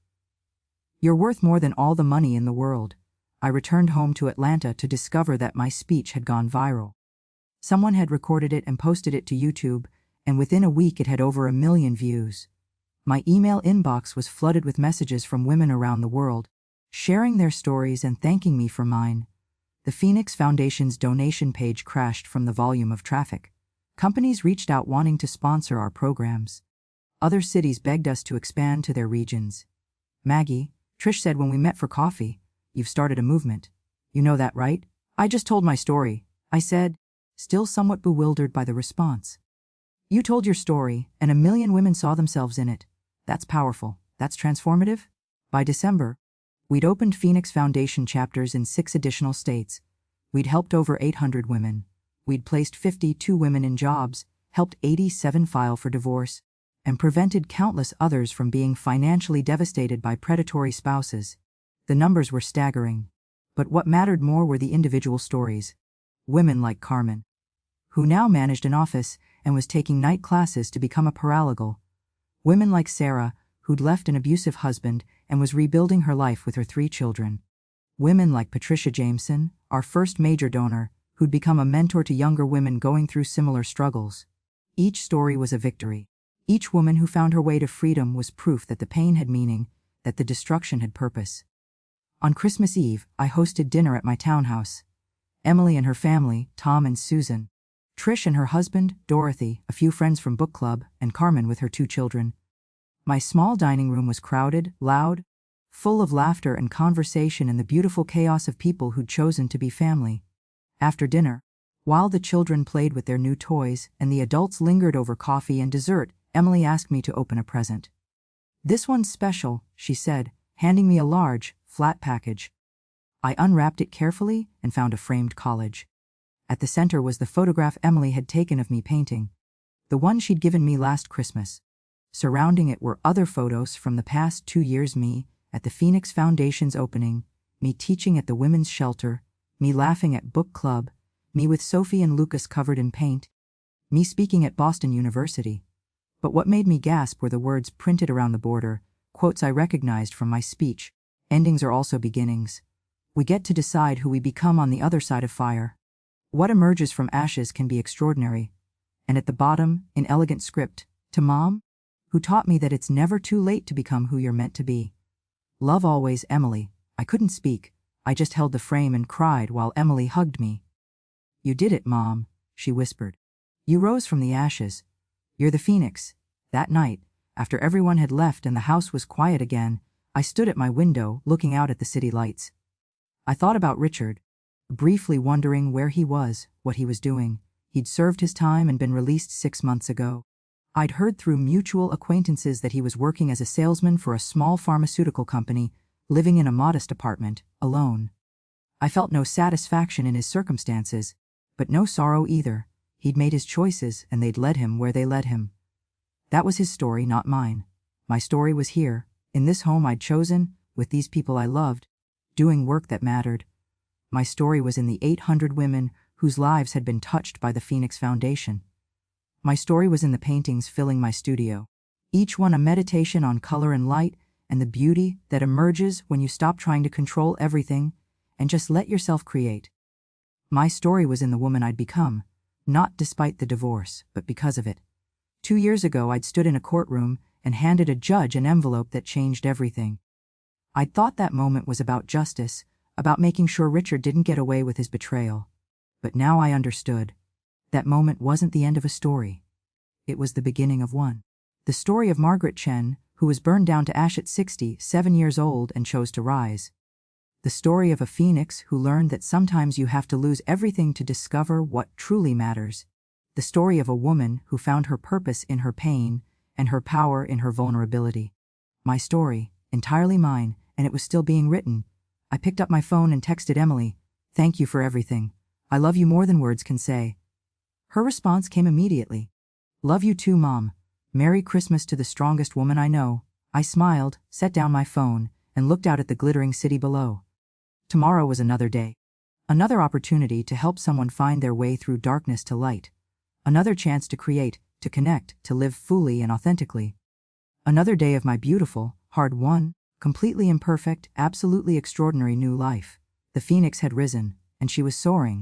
You're worth more than all the money in the world. I returned home to Atlanta to discover that my speech had gone viral. Someone had recorded it and posted it to YouTube, and within a week it had over 1 million views. My email inbox was flooded with messages from women around the world, sharing their stories and thanking me for mine. The Phoenix Foundation's donation page crashed from the volume of traffic. Companies reached out wanting to sponsor our programs. Other cities begged us to expand to their regions. Maggie, Trish said when we met for coffee, you've started a movement. You know that, right? I just told my story, I said, still somewhat bewildered by the response. You told your story, and a million women saw themselves in it. That's powerful. That's transformative. By December, we'd opened Phoenix Foundation chapters in 6 additional states. We'd helped over 800 women. We'd placed 52 women in jobs, helped 87 file for divorce, and prevented countless others from being financially devastated by predatory spouses. The numbers were staggering. But what mattered more were the individual stories. Women like Carmen, who now managed an office and was taking night classes to become a paralegal. Women like Sarah, who'd left an abusive husband and was rebuilding her life with her 3 children. Women like Patricia Jameson, our first major donor, who'd become a mentor to younger women going through similar struggles. Each story was a victory. Each woman who found her way to freedom was proof that the pain had meaning, that the destruction had purpose. On Christmas Eve, I hosted dinner at my townhouse. Emily and her family, Tom and Susan, Trish and her husband, Dorothy, a few friends from book club, and Carmen with her 2 children. My small dining room was crowded, loud, full of laughter and conversation and the beautiful chaos of people who'd chosen to be family. After dinner, while the children played with their new toys and the adults lingered over coffee and dessert, Emily asked me to open a present. "This one's special," she said, handing me a large, flat package. I unwrapped it carefully and found a framed collage. At the center was the photograph Emily had taken of me painting, the one she'd given me last Christmas. Surrounding it were other photos from the past 2 years: me at the Phoenix Foundation's opening, me teaching at the women's shelter, me laughing at book club, me with Sophie and Lucas covered in paint, me speaking at Boston University. But what made me gasp were the words printed around the border, quotes I recognized from my speech. "Endings are also beginnings. We get to decide who we become on the other side of fire. What emerges from ashes can be extraordinary." And at the bottom, in elegant script, "To Mom, who taught me that it's never too late to become who you're meant to be. Love always, Emily." I couldn't speak. I just held the frame and cried while Emily hugged me. "You did it, Mom," she whispered. "You rose from the ashes. You're the phoenix." That night, after everyone had left and the house was quiet again, I stood at my window looking out at the city lights. I thought about Richard, briefly wondering where he was, what he was doing. He'd served his time and been released 6 months ago. I'd heard through mutual acquaintances that he was working as a salesman for a small pharmaceutical company, living in a modest apartment, alone. I felt no satisfaction in his circumstances, but no sorrow either. He'd made his choices and they'd led him where they led him. That was his story, not mine. My story was here, in this home I'd chosen, with these people I loved, doing work that mattered. My story was in the 800 women whose lives had been touched by the Phoenix Foundation. My story was in the paintings filling my studio, each one a meditation on color and light and the beauty that emerges when you stop trying to control everything and just let yourself create. My story was in the woman I'd become, not despite the divorce, but because of it. 2 years ago, I'd stood in a courtroom and handed a judge an envelope that changed everything. I'd thought that moment was about justice, about making sure Richard didn't get away with his betrayal. But now I understood. That moment wasn't the end of a story. It was the beginning of one. The story of Margaret Chen, who was burned down to ash at 67 years old and chose to rise. The story of a phoenix who learned that sometimes you have to lose everything to discover what truly matters. The story of a woman who found her purpose in her pain and her power in her vulnerability. My story, entirely mine, and it was still being written. I picked up my phone and texted Emily, "Thank you for everything. I love you more than words can say." Her response came immediately. "Love you too, Mom. Merry Christmas to the strongest woman I know." I smiled, set down my phone, and looked out at the glittering city below. Tomorrow was another day. Another opportunity to help someone find their way through darkness to light. Another chance to create, to connect, to live fully and authentically. Another day of my beautiful, hard-won, completely imperfect, absolutely extraordinary new life. The phoenix had risen, and she was soaring,